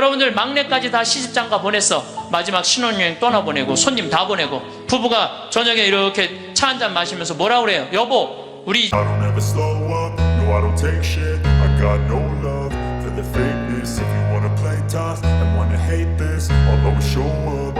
여러분들 막내까지 다 시집장가 보냈어. 마지막 신혼여행 떠나보내고 손님 다 보내고 부부가 저녁에 이렇게 차 한잔 마시면서 뭐라 그래요? 여보, 우리 I don't ever slow up, no I don't take shit. I got no love for the fakeness. If you wanna play tough and wanna hate this, I'll always show up.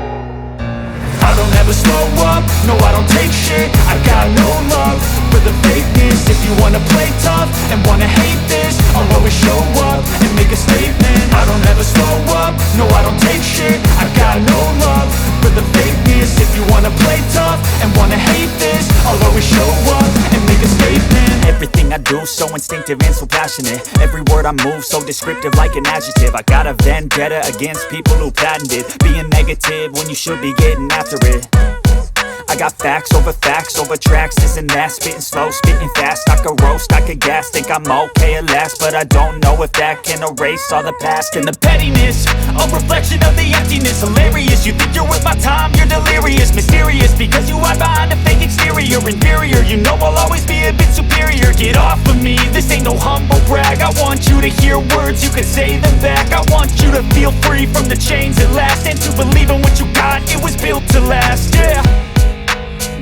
I don't ever slow up, no I don't take shit. I got no love for the fakeness. If you wanna play tough and wanna hate this, I'll always show up and make a statement. I don't ever slow up, no I don't take shit. I got no love for the fakeness. If you wanna play tough and wanna hate this, I'll always show up and make a statement. Everything I do so instinctive and so passionate. Every word I move so descriptive like an adjective. I got a vendetta against people who patented being negative when you should be getting after it. I got facts over tracks, this and that. Spitting slow, spitting fast. I could roast, I could gas. Think I'm okay at last, but I don't know if that can erase all the past. And the pettiness, a reflection of the emptiness. Hilarious, you think you're worth my time, you're delirious. Mysterious, because you hide behind a fake exterior. Inferior, you know I'll always be a bit superior. Get off of me, this ain't no humble brag. I want you to hear words, you can say them back. I want you to feel free from the chains at last, and to believe in what you got, it was built to last, yeah.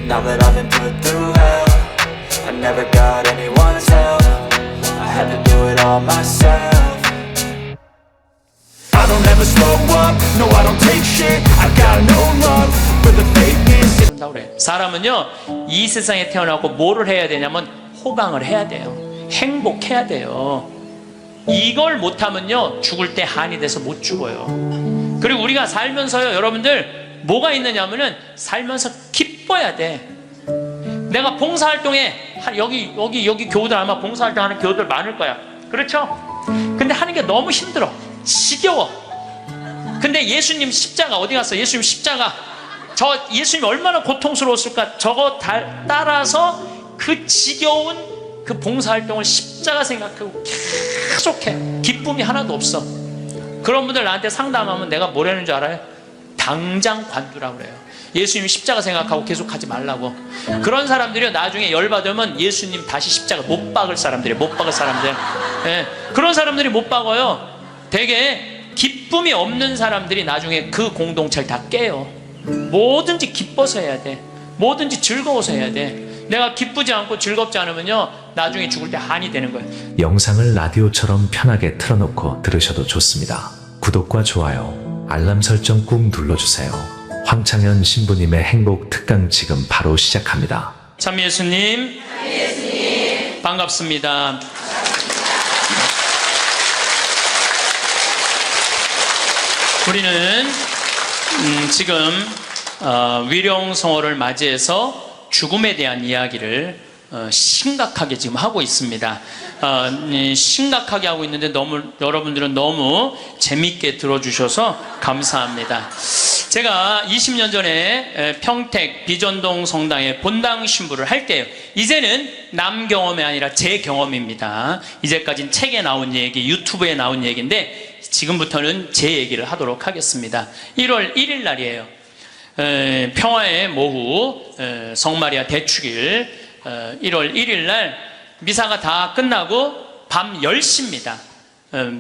Now that I've been put through hell, I never got anyone's help. I had to do it all myself. I don't ever slow up, no I don't take shit. I got no love for the fakeness. 그래. 사람은요 이 세상에 태어나고 뭐를 해야 되냐면 호강을 해야 돼요. 행복해야 돼요. 이걸 못하면요 죽을 때 한이 돼서 못 죽어요. 그리고 우리가 살면서요 여러분들 뭐가 있느냐면은 살면서 기뻐야 돼. 내가 봉사활동에 여기 교우들 아마 봉사활동하는 교우들 많을 거야. 그렇죠? 근데 하는 게 너무 힘들어. 지겨워. 근데 예수님 십자가 어디 갔어? 예수님 십자가 예수님 얼마나 고통스러웠을까? 저거 따라서 그 지겨운 그 봉사활동을 십자가 생각하고 계속해. 기쁨이 하나도 없어. 그런 분들 나한테 상담하면 내가 뭐라는 줄 알아요? 당장 관두라고 그래요. 예수님 십자가 생각하고 계속 하지 말라고. 그런 사람들이 나중에 열받으면 예수님 다시 십자가 못 박을 사람들이에요. 못 박을 사람들. 예. 그런 사람들이 못 박아요. 되게 기쁨이 없는 사람들이 나중에 그 공동체를 다 깨요. 뭐든지 기뻐서 해야 돼. 뭐든지 즐거워서 해야 돼. 내가 기쁘지 않고 즐겁지 않으면요 나중에 죽을 때 한이 되는 거예요. 영상을 라디오처럼 편하게 틀어놓고 들으셔도 좋습니다. 구독과 좋아요, 알람 설정 꾹 눌러주세요. 황창현 신부님의 행복 특강 지금 바로 시작합니다. 참 예수님, 반갑습니다. 우리는 지금 위령성어를 맞이해서 죽음에 대한 이야기를 심각하게 지금 하고 있습니다. 심각하게 하고 있는데 여러분들은 너무 재밌게 들어주셔서 감사합니다. 제가 20년 전에 평택 비전동 성당에 본당 신부를 할 때요. 이제는 남 경험이 아니라 제 경험입니다. 이제까지는 책에 나온 얘기, 유튜브에 나온 얘기인데 지금부터는 제 얘기를 하도록 하겠습니다. 1월 1일 날이에요. 평화의 모후 성마리아 대축일 1월 1일 날 미사가 다 끝나고 밤 10시입니다.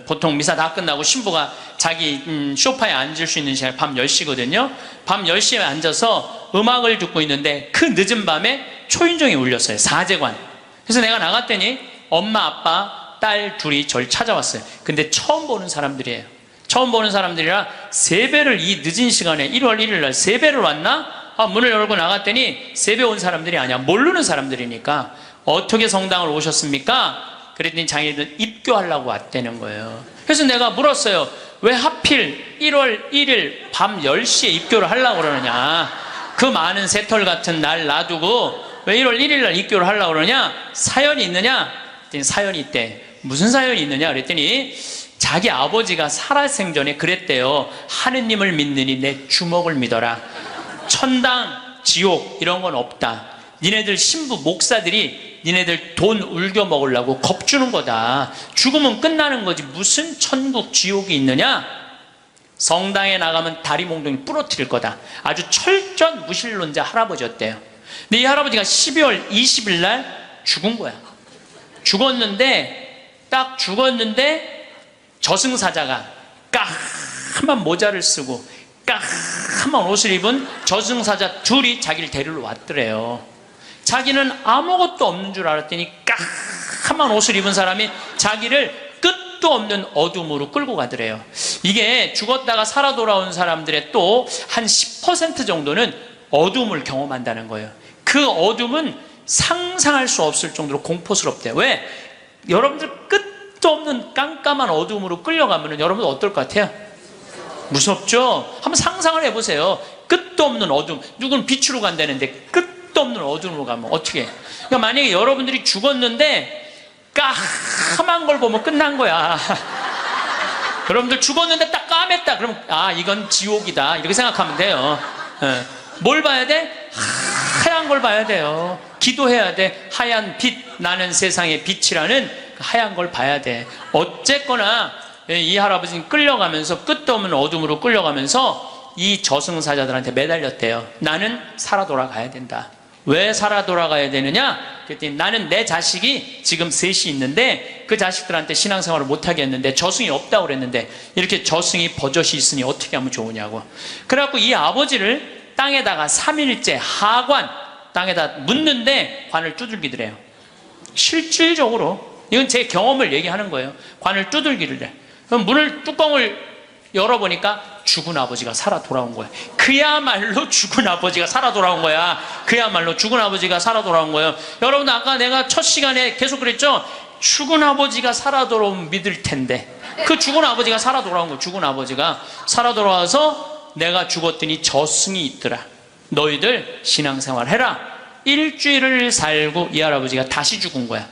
보통 미사 다 끝나고 신부가 자기 소파에 앉을 수 있는 시간이 밤 10시거든요. 밤 10시에 앉아서 음악을 듣고 있는데 그 늦은 밤에 초인종이 울렸어요. 사제관. 그래서 내가 나갔더니 엄마, 아빠, 딸 둘이 절 찾아왔어요. 근데 처음 보는 사람들이에요. 처음 보는 사람들이라 세배를 이 늦은 시간에 1월 1일 날 세배를 왔나? 문을 열고 나갔더니 세배 온 사람들이 아니야. 모르는 사람들이니까 어떻게 성당을 오셨습니까? 그랬더니 자기들 입교하려고 왔다는 거예요. 그래서 내가 물었어요. 왜 하필 1월 1일 밤 10시에 입교를 하려고 그러느냐? 그 많은 새털 같은 날 놔두고 왜 1월 1일 날 입교를 하려고 그러냐? 사연이 있느냐? 그랬더니 사연이 있대. 무슨 사연이 있느냐? 그랬더니 자기 아버지가 살아생전에 그랬대요. 하느님을 믿느니 내 주먹을 믿어라. 천당, 지옥 이런 건 없다. 니네들 신부 목사들이 니네들 돈 울겨 먹으려고 겁주는 거다. 죽으면 끝나는 거지 무슨 천국 지옥이 있느냐? 성당에 나가면 다리 몽둥이 부러뜨릴 거다. 아주 철저한 무신론자 할아버지였대요. 근데 이 할아버지가 12월 20일 날 죽은 거야. 죽었는데 딱 죽었는데 저승사자가 까 까만 모자를 쓰고 까만 옷을 입은 저승사자 둘이 자기를 데리러 왔더래요. 자기는 아무것도 없는 줄 알았더니 까만 옷을 입은 사람이 자기를 끝도 없는 어둠으로 끌고 가더래요. 이게 죽었다가 살아 돌아온 사람들의 또 한 10% 정도는 어둠을 경험한다는 거예요. 그 어둠은 상상할 수 없을 정도로 공포스럽대요. 왜? 여러분들 끝도 없는 깜깜한 어둠으로 끌려가면 여러분들 어떨 것 같아요? 무섭죠? 한번 상상을 해보세요. 끝도 없는 어둠. 누구는 빛으로 간다는데 끝도 없는 어둠으로 가면 어떻게 해? 그러니까 만약에 여러분들이 죽었는데 까만 걸 보면 끝난 거야. 여러분들 죽었는데 딱 까맸다. 그러면 이건 지옥이다. 이렇게 생각하면 돼요. 뭘 봐야 돼? 하얀 걸 봐야 돼요. 기도해야 돼. 하얀 빛 나는 세상의 빛이라는 하얀 걸 봐야 돼. 어쨌거나 이 할아버지는 끌려가면서 끝도 없는 어둠으로 끌려가면서 이 저승사자들한테 매달렸대요. 나는 살아 돌아가야 된다. 왜 살아 돌아가야 되느냐? 그랬더니 나는 내 자식이 지금 셋이 있는데 그 자식들한테 신앙생활을 못하게 했는데 저승이 없다고 그랬는데 이렇게 저승이 버젓이 있으니 어떻게 하면 좋으냐고. 그래갖고 이 아버지를 땅에다가 3일째 하관 땅에다 묻는데 관을 두들기더래요. 실질적으로 이건 제 경험을 얘기하는 거예요. 관을 두들기를 해. 그럼 뚜껑을 열어보니까 죽은 아버지가 살아 돌아온 거야. 그야말로 죽은 아버지가 살아 돌아온 거야. 그야말로 죽은 아버지가 살아 돌아온 거예요. 여러분 아까 내가 첫 시간에 계속 그랬죠. 죽은 아버지가 살아 돌아오면 믿을 텐데 그 죽은 아버지가 살아 돌아온 거야. 죽은 아버지가 살아 돌아와서 내가 죽었더니 저승이 있더라. 너희들 신앙생활 해라. 일주일을 살고 이 할아버지가 다시 죽은 거야.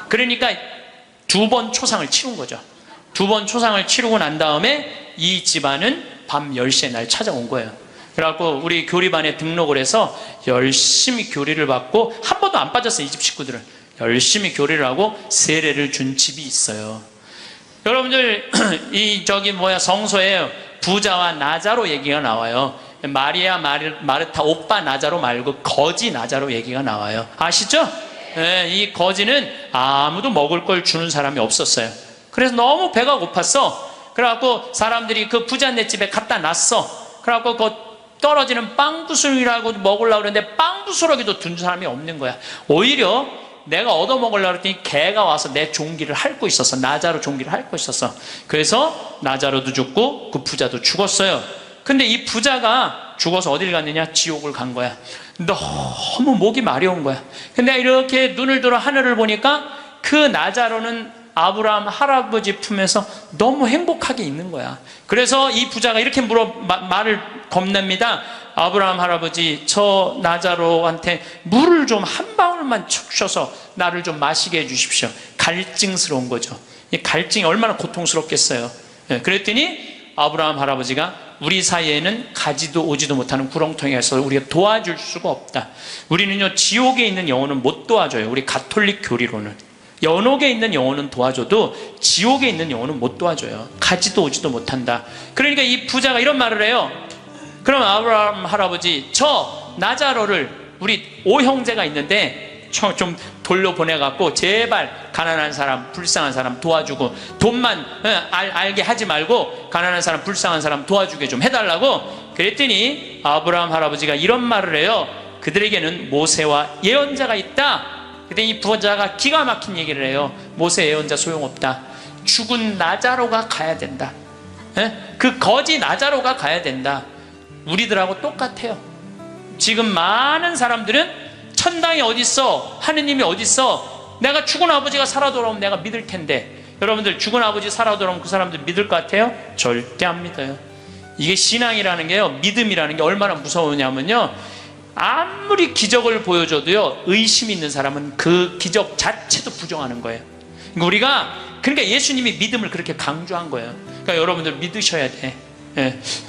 그러니까 2번 초상을 치른 거죠. 2번 초상을 치르고 난 다음에 이 집안은 밤 10시에 날 찾아온 거예요. 그래갖고 우리 교리반에 등록을 해서 열심히 교리를 받고 한 번도 안 빠졌어요. 이 집 식구들은 열심히 교리를 하고 세례를 준 집이 있어요. 여러분들 성서에 부자와 나자로 얘기가 나와요. 마리아 마르타 오빠 나자로 말고 거지 나자로 얘기가 나와요. 아시죠? 네, 이 거지는 아무도 먹을 걸 주는 사람이 없었어요. 그래서 너무 배가 고팠어. 그래갖고 사람들이 그 부자네 집에 갖다 놨어. 그래갖고 그 떨어지는 빵부스러기라고 먹으려고 그러는데 빵부스러기도 둔 사람이 없는 거야. 오히려 내가 얻어먹으려고 그랬더니 개가 와서 내 종기를 핥고 있었어. 나자로 종기를 핥고 있었어. 그래서 나자로도 죽고 그 부자도 죽었어요. 근데 이 부자가 죽어서 어딜 갔느냐? 지옥을 간 거야. 너무 목이 마려운 거야. 근데 이렇게 눈을 들어 하늘을 보니까 그 나자로는 아브라함 할아버지 품에서 너무 행복하게 있는 거야. 그래서 이 부자가 이렇게 말을 건넵니다. 아브라함 할아버지, 저 나자로한테 물을 좀 한 방울만 주셔서 나를 좀 마시게 해주십시오. 갈증스러운 거죠. 이 갈증이 얼마나 고통스럽겠어요. 그랬더니 아브라함 할아버지가 우리 사이에는 가지도 오지도 못하는 구렁텅이에서 우리가 도와줄 수가 없다. 우리는요 지옥에 있는 영혼은 못 도와줘요. 우리 가톨릭 교리로는 연옥에 있는 영혼은 도와줘도 지옥에 있는 영혼은 못 도와줘요. 가지도 오지도 못한다. 그러니까 이 부자가 이런 말을 해요. 그럼 아브라함 할아버지, 저 나자로를 우리 5형제가 있는데 좀 돌려보내갖고 제발 가난한 사람, 불쌍한 사람 도와주고 돈만 알게 하지 말고 가난한 사람, 불쌍한 사람 도와주게 좀 해달라고. 그랬더니 아브라함 할아버지가 이런 말을 해요. 그들에게는 모세와 예언자가 있다. 그랬더니 이 부자가 기가 막힌 얘기를 해요. 모세 예언자 소용없다. 죽은 나자로가 가야 된다. 그 거지 나자로가 가야 된다. 우리들하고 똑같아요. 지금 많은 사람들은 천당이 어딨어? 하느님이 어딨어? 내가 죽은 아버지가 살아 돌아오면 내가 믿을 텐데. 여러분들 죽은 아버지 살아 돌아오면 그 사람들 믿을 것 같아요? 절대 안 믿어요. 이게 신앙이라는 게요, 믿음이라는 게 얼마나 무서우냐면요, 아무리 기적을 보여줘도요 의심 있는 사람은 그 기적 자체도 부정하는 거예요. 그러니까 예수님이 믿음을 그렇게 강조한 거예요. 그러니까 여러분들 믿으셔야 돼.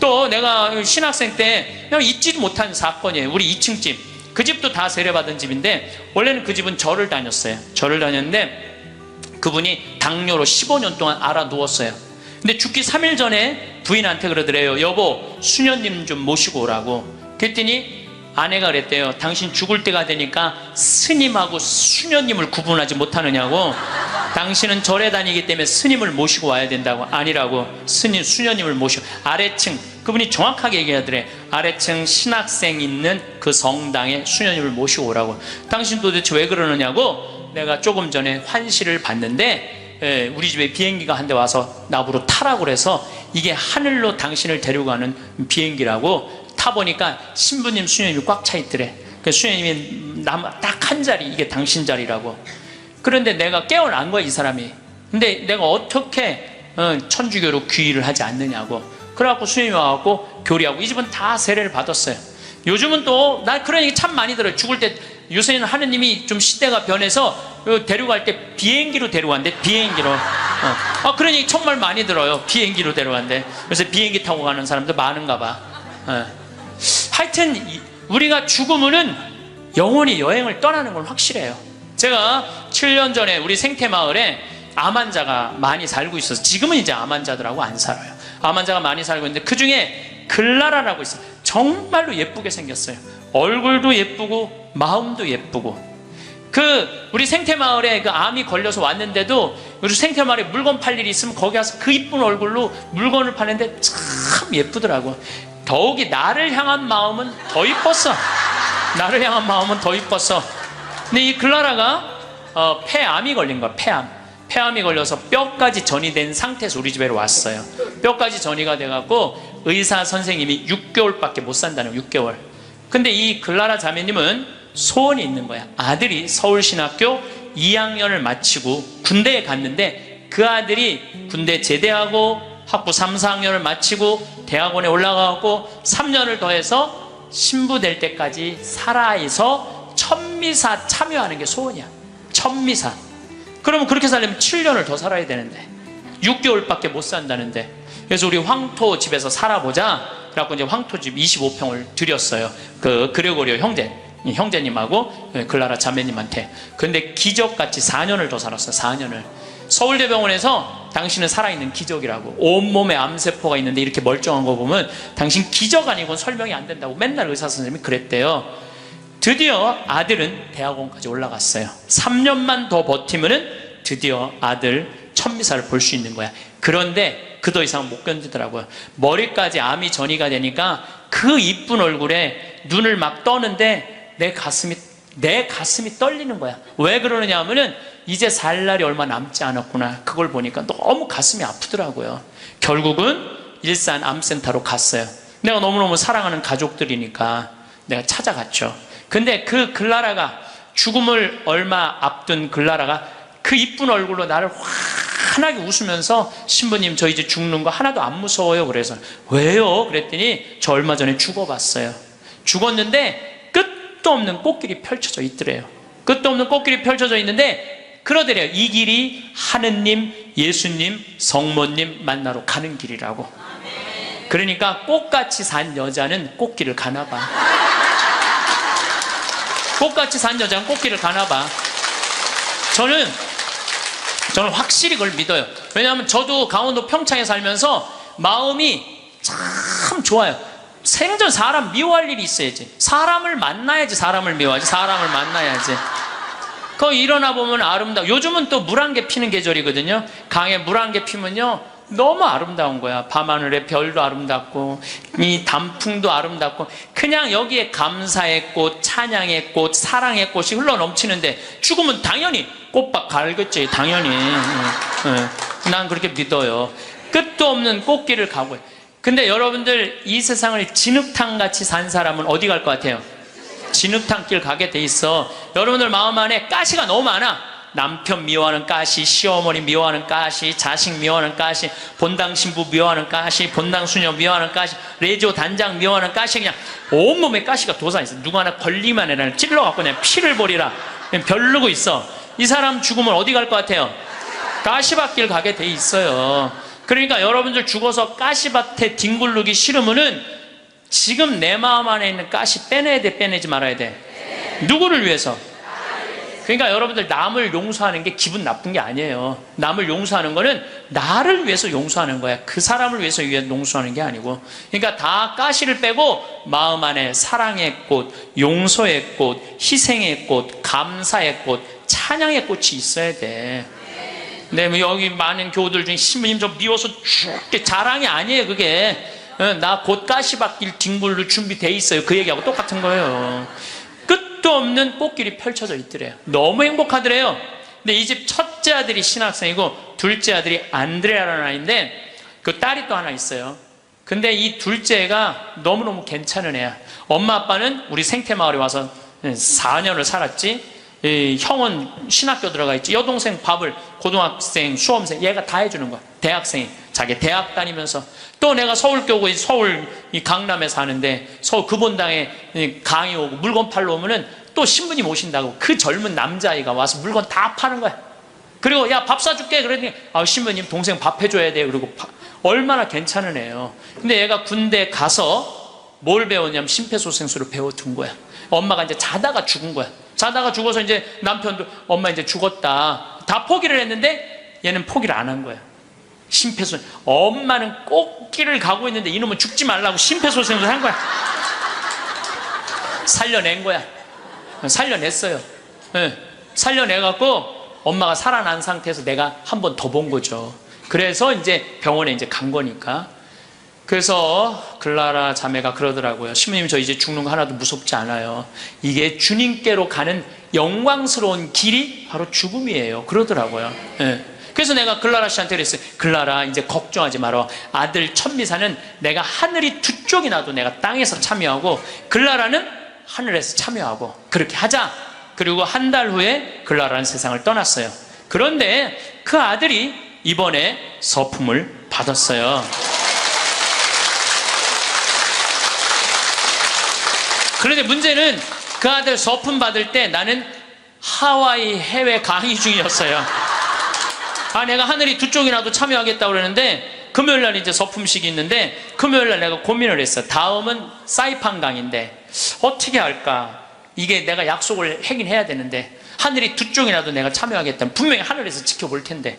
또 내가 신학생 때 그냥 잊지도 못한 사건이에요. 우리 2층 집, 그 집도 다 세례받은 집인데 원래는 그 집은 절을 다녔어요. 절을 다녔는데 그분이 당뇨로 15년 동안 앓아 누웠어요. 근데 죽기 3일 전에 부인한테 그러더래요. 여보, 수녀님 좀 모시고 오라고. 그랬더니 아내가 그랬대요. 당신 죽을 때가 되니까 스님하고 수녀님을 구분하지 못하느냐고. 당신은 절에 다니기 때문에 스님을 모시고 와야 된다고. 아니라고. 스님, 수녀님을 모시고, 아래층, 그분이 정확하게 얘기하더래. 아래층 신학생 있는 그 성당에 수녀님을 모시고 오라고. 당신 도대체 왜 그러느냐고. 내가 조금 전에 환시를 봤는데 우리 집에 비행기가 한 대 와서 나보러 타라고 그래서 이게 하늘로 당신을 데리고 가는 비행기라고. 타보니까 신부님, 수녀님이 꽉 차 있더래. 그 수녀님이 딱 한 자리, 이게 당신 자리라고. 그런데 내가 깨어난 거야, 이 사람이. 근데 내가 어떻게 천주교로 귀의를 하지 않느냐고. 그래갖고 수녀님이 와갖고 교리하고. 이 집은 다 세례를 받았어요. 요즘은 또 나 그런 얘기 참 많이 들어요. 죽을 때 요새는 하느님이 좀 시대가 변해서 데려갈 때 비행기로 데려간대. 비행기로. 그런 얘기 정말 많이 들어요. 비행기로 데려간대. 그래서 비행기 타고 가는 사람도 많은가 봐. 하여튼 우리가 죽으면은 영원히 여행을 떠나는 건 확실해요. 제가 7년 전에 우리 생태마을에 암 환자가 많이 살고 있어서, 지금은 이제 암 환자들하고 안 살아요. 암 환자가 많이 살고 있는데 그 중에 글라라라고 있어요. 정말로 예쁘게 생겼어요. 얼굴도 예쁘고 마음도 예쁘고. 우리 생태마을에 그 암이 걸려서 왔는데도 우리 생태마을에 물건 팔 일이 있으면 거기 가서 그 이쁜 얼굴로 물건을 파는데 참 예쁘더라고. 더욱이 나를 향한 마음은 더 이뻤어. 나를 향한 마음은 더 이뻤어. 근데 이 글라라가 폐암이 걸린 거야. 폐암이 걸려서 뼈까지 전이 된 상태에서 우리 집에 왔어요. 뼈까지 전이가 돼갖고 의사 선생님이 6개월밖에 못 산다는 거예요. 6개월. 근데 이 글라라 자매님은 소원이 있는 거야. 아들이 서울신학교 2학년을 마치고 군대에 갔는데 그 아들이 군대 제대하고 학부 3, 4학년을 마치고 대학원에 올라가고 3년을 더해서 신부 될 때까지 살아있어 천미사 참여하는 게 소원이야. 천미사. 그러면 그렇게 살려면 7년을 더 살아야 되는데 6개월밖에 못 산다는데. 그래서 우리 황토 집에서 살아보자. 그래갖고 이제 황토 집 25평을 드렸어요. 그 그레고리오 형제님하고 글라라 자매님한테. 근데 기적같이 4년을 더 살았어요. 4년을. 서울대병원에서 당신은 살아있는 기적이라고. 온몸에 암세포가 있는데 이렇게 멀쩡한 거 보면 당신 기적 아니고는 설명이 안 된다고 맨날 의사 선생님이 그랬대요. 드디어 아들은 대학원까지 올라갔어요. 3년만 더 버티면은 드디어 아들 천미사를 볼 수 있는 거야. 그런데 그 더 이상 못 견디더라고요. 머리까지 암이 전이가 되니까 그 이쁜 얼굴에 눈을 막 떠는데 내 가슴이 떨리는 거야. 왜 그러느냐 하면은 이제 살 날이 얼마 남지 않았구나. 그걸 보니까 너무 가슴이 아프더라고요. 결국은 일산 암센터로 갔어요. 내가 너무너무 사랑하는 가족들이니까 내가 찾아갔죠. 근데 그 글라라가, 죽음을 얼마 앞둔 글라라가 그 이쁜 얼굴로 나를 환하게 웃으면서 신부님 저 이제 죽는 거 하나도 안 무서워요. 그래서 왜요? 그랬더니 저 얼마 전에 죽어봤어요. 죽었는데 끝도 없는 꽃길이 펼쳐져 있더래요. 끝도 없는 꽃길이 펼쳐져 있는데 그러더래요. 이 길이 하느님, 예수님, 성모님 만나러 가는 길이라고. 그러니까 꽃같이 산 여자는 꽃길을 가나 봐. 꽃같이 산 여자는 꽃길을 가나 봐. 저는 확실히 그걸 믿어요. 왜냐하면 저도 강원도 평창에 살면서 마음이 참 좋아요. 생전 사람 미워할 일이 있어야지. 사람을 만나야지 사람을 미워하지. 사람을 만나야지. 거기 일어나 보면 아름다워. 요즘은 또 물안개 피는 계절이거든요. 강에 물안개 피면요 너무 아름다운 거야. 밤하늘의 별도 아름답고 이 단풍도 아름답고 그냥 여기에 감사의 꽃, 찬양의 꽃, 사랑의 꽃이 흘러 넘치는데 죽으면 당연히 꽃밭 갈겠지. 당연히. 난 그렇게 믿어요. 끝도 없는 꽃길을 가고. 근데 여러분들 이 세상을 진흙탕같이 산 사람은 어디 갈 것 같아요? 진흙탕길 가게 돼 있어. 여러분들 마음 안에 가시가 너무 많아. 남편 미워하는 가시, 시어머니 미워하는 가시, 자식 미워하는 가시, 본당 신부 미워하는 가시, 본당 수녀 미워하는 가시, 레지오 단장 미워하는 가시. 그냥 온몸에 가시가 돋아 있어. 누구 하나 걸리만 해라 찔러갖고 그냥 피를 버리라 그냥 별르고 있어. 이 사람 죽으면 어디 갈 것 같아요? 가시밭길 가게 돼 있어요. 그러니까 여러분들 죽어서 가시밭에 뒹굴르기 싫으면은 지금 내 마음 안에 있는 가시 빼내야 돼, 빼내지 말아야 돼? 누구를 위해서? 그러니까 여러분들 남을 용서하는 게 기분 나쁜 게 아니에요. 남을 용서하는 거는 나를 위해서 용서하는 거야. 그 사람을 위해서 용서하는 게 아니고. 그러니까 다 가시를 빼고 마음 안에 사랑의 꽃, 용서의 꽃, 희생의 꽃, 감사의 꽃, 찬양의 꽃이 있어야 돼. 네, 뭐 여기 많은 교우들 중에 신부님 저 미워서 죽게 자랑이 아니에요, 그게. 나 곧 가시밭길 뒹굴로 준비돼 있어요. 그 얘기하고 똑같은 거예요. 끝도 없는 꽃길이 펼쳐져 있더래요. 너무 행복하더래요. 근데 이 집 첫째 아들이 신학생이고 둘째 아들이 안드레아라는 아이인데 그 딸이 또 하나 있어요. 근데 이 둘째가 너무너무 괜찮은 애야. 엄마 아빠는 우리 생태마을에 와서 4년을 살았지. 형은 신학교 들어가 있지. 여동생 밥을 고등학생, 수험생 얘가 다 해주는 거야. 대학생이 자기 대학 다니면서. 또 내가 서울교구 서울 이 강남에 사는데 서울 금본당에 강의 오고 물건 팔러 오면은 또 신부님 오신다고 그 젊은 남자아이가 와서 물건 다 파는 거야. 그리고 야 밥 사줄게 그러더니 신부님 동생 밥 해줘야 돼. 그리고 얼마나 괜찮은 애예요. 근데 얘가 군대 가서 뭘 배웠냐면 심폐소생술을 배워둔 거야. 엄마가 이제 자다가 죽은 거야. 자다가 죽어서 이제 남편도 엄마 이제 죽었다 다 포기를 했는데 얘는 포기를 안 한 거야. 심폐소생. 엄마는 꽃길을 가고 있는데 이놈은 죽지 말라고 심폐소생술을 한 거야. 살려낸 거야. 살려냈어요. 네. 살려내갖고 엄마가 살아난 상태에서 내가 한 번 더 본 거죠. 그래서 이제 병원에 이제 간 거니까. 그래서 글라라 자매가 그러더라고요. 신부님 저 이제 죽는 거 하나도 무섭지 않아요. 이게 주님께로 가는 영광스러운 길이 바로 죽음이에요. 그러더라고요. 네. 그래서 내가 글라라 씨한테 그랬어요. 글라라 이제 걱정하지 마라. 아들 천미사는 내가 하늘이 두 쪽이 나도 내가 땅에서 참여하고 글라라는 하늘에서 참여하고 그렇게 하자. 그리고 한 달 후에 글라라는 세상을 떠났어요. 그런데 그 아들이 이번에 서품을 받았어요. 그런데 문제는 그 아들 서품 받을 때 나는 하와이 해외 강의 중이었어요. 내가 하늘이 두 쪽이라도 참여하겠다고 그러는데 금요일날 이제 서품식이 있는데 금요일날 내가 고민을 했어. 다음은 사이판 강의인데 어떻게 할까? 이게 내가 약속을 하긴 해야 되는데 하늘이 두 쪽이라도 내가 참여하겠다면 분명히 하늘에서 지켜볼 텐데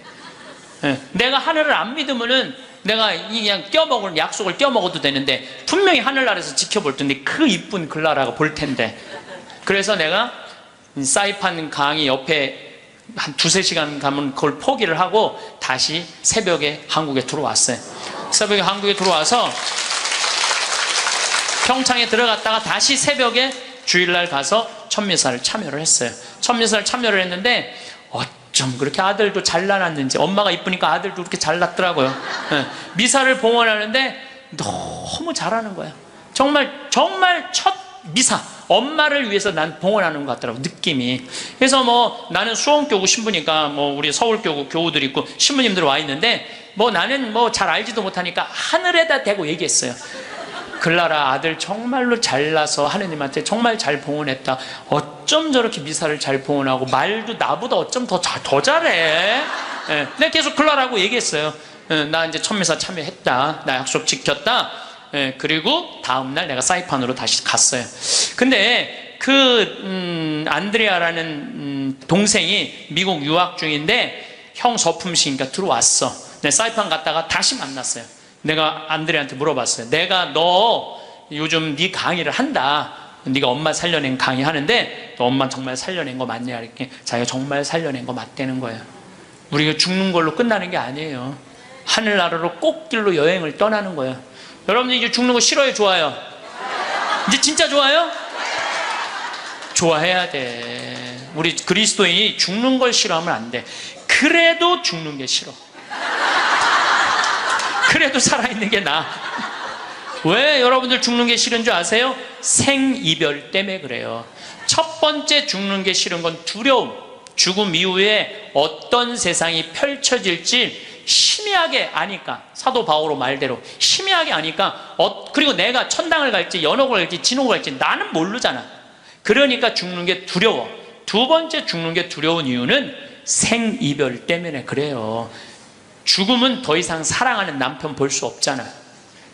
내가 하늘을 안 믿으면은 내가 그냥 껴먹을 약속을 껴먹어도 되는데 분명히 하늘 아래서 지켜볼 텐데 그 이쁜 글라라가 볼 텐데 그래서 내가 사이판 강의 옆에 한 2-3시간 가면 그걸 포기를 하고 다시 새벽에 한국에 들어왔어요. 새벽에 한국에 들어와서 평창에 들어갔다가 다시 새벽에 주일날 가서 천미사를 참여를 했어요. 천미사를 참여를 했는데 어쩜 그렇게 아들도 잘 낳았는지 엄마가 이쁘니까 아들도 그렇게 잘 낳더라고요. 미사를 봉헌하는데 너무 잘하는 거야. 정말 첫 미사 엄마를 위해서 난 봉헌하는 것 같더라고 느낌이. 그래서 뭐 나는 수원교구 신부니까 뭐 우리 서울교구 교우들 있고 신부님들 와 있는데 뭐 나는 뭐 잘 알지도 못하니까 하늘에다 대고 얘기했어요. 글라라 아들 정말로 잘나서 하느님한테 정말 잘 봉헌했다. 어쩜 저렇게 미사를 잘 봉헌하고 말도 나보다 어쩜 더 잘해. 내가 계속 글라라고 얘기했어요. 나 이제 천미사 참여했다. 나 약속 지켰다. 그리고 다음날 내가 사이판으로 다시 갔어요. 근데 그 안드레아라는 동생이 미국 유학 중인데 형 서품식이니까 들어왔어. 내 사이판 갔다가 다시 만났어요. 내가 안드레한테 물어봤어요. 내가 너 요즘 네 강의를 한다. 네가 엄마 살려낸 강의 하는데 너 엄마 정말 살려낸 거 맞냐? 이렇게 자기가 정말 살려낸 거 맞다는 거예요. 우리가 죽는 걸로 끝나는 게 아니에요. 하늘나라로 꽃길로 여행을 떠나는 거예요. 여러분들 이제 죽는 거 싫어요? 좋아요? 이제 진짜 좋아요? 좋아해야 돼. 우리 그리스도인이 죽는 걸 싫어하면 안 돼. 그래도 죽는 게 싫어. 그래도 살아있는 게 나아. 왜 여러분들 죽는 게 싫은 줄 아세요? 생이별 때문에 그래요. 첫 번째 죽는 게 싫은 건 두려움. 죽음 이후에 어떤 세상이 펼쳐질지 희미하게 아니까. 사도 바오로 말대로 희미하게 아니까 그리고 내가 천당을 갈지 연옥을 갈지 진옥을 갈지 나는 모르잖아. 그러니까 죽는 게 두려워. 두 번째 죽는 게 두려운 이유는 생이별 때문에 그래요. 죽음은 더 이상 사랑하는 남편 볼 수 없잖아.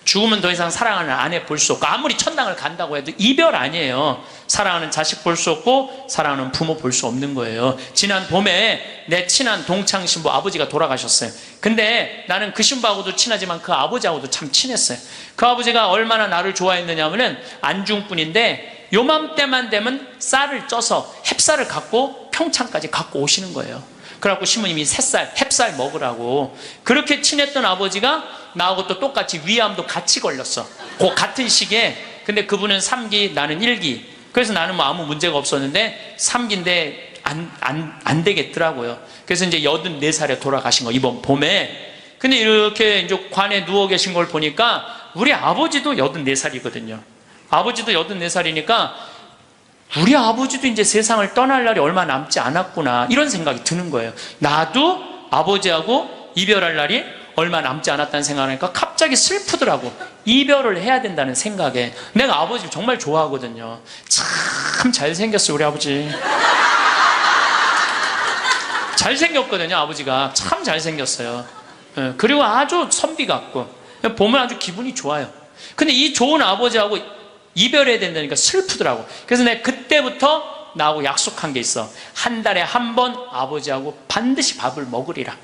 죽으면 더 이상 사랑하는 아내 볼 수 없고 아무리 천당을 간다고 해도 이별 아니에요. 사랑하는 자식 볼 수 없고 사랑하는 부모 볼 수 없는 거예요. 지난 봄에 내 친한 동창 신부 아버지가 돌아가셨어요. 근데 나는 그 신부하고도 친하지만 그 아버지하고도 참 친했어요. 그 아버지가 얼마나 나를 좋아했느냐면은 안중분인데 요맘때만 되면 쌀을 쪄서 햅쌀을 갖고 평창까지 갖고 오시는 거예요. 그래갖고 신부님이 햅쌀 먹으라고. 그렇게 친했던 아버지가 나하고 또 똑같이 위암도 같이 걸렸어. 그 같은 시기에. 근데 그분은 3기, 나는 1기. 그래서 나는 뭐 아무 문제가 없었는데 3기인데 안 되겠더라고요. 그래서 이제 84살에 돌아가신 거, 이번 봄에. 근데 이렇게 이제 관에 누워 계신 걸 보니까 우리 아버지도 84살이거든요. 아버지도 84살이니까 우리 아버지도 이제 세상을 떠날 날이 얼마 남지 않았구나, 이런 생각이 드는 거예요. 나도 아버지하고 이별할 날이 얼마 남지 않았다는 생각하니까 갑자기 슬프더라고. 이별을 해야 된다는 생각에. 내가 아버지 정말 좋아하거든요. 참 잘생겼어요, 우리 아버지. 잘생겼거든요, 아버지가. 참 잘생겼어요. 그리고 아주 선비 같고, 보면 아주 기분이 좋아요. 근데 이 좋은 아버지하고 이별해야 된다니까 슬프더라고. 그래서 내가 그때부터 나하고 약속한 게 있어. 한 달에 한 번 아버지하고 반드시 밥을 먹으리라.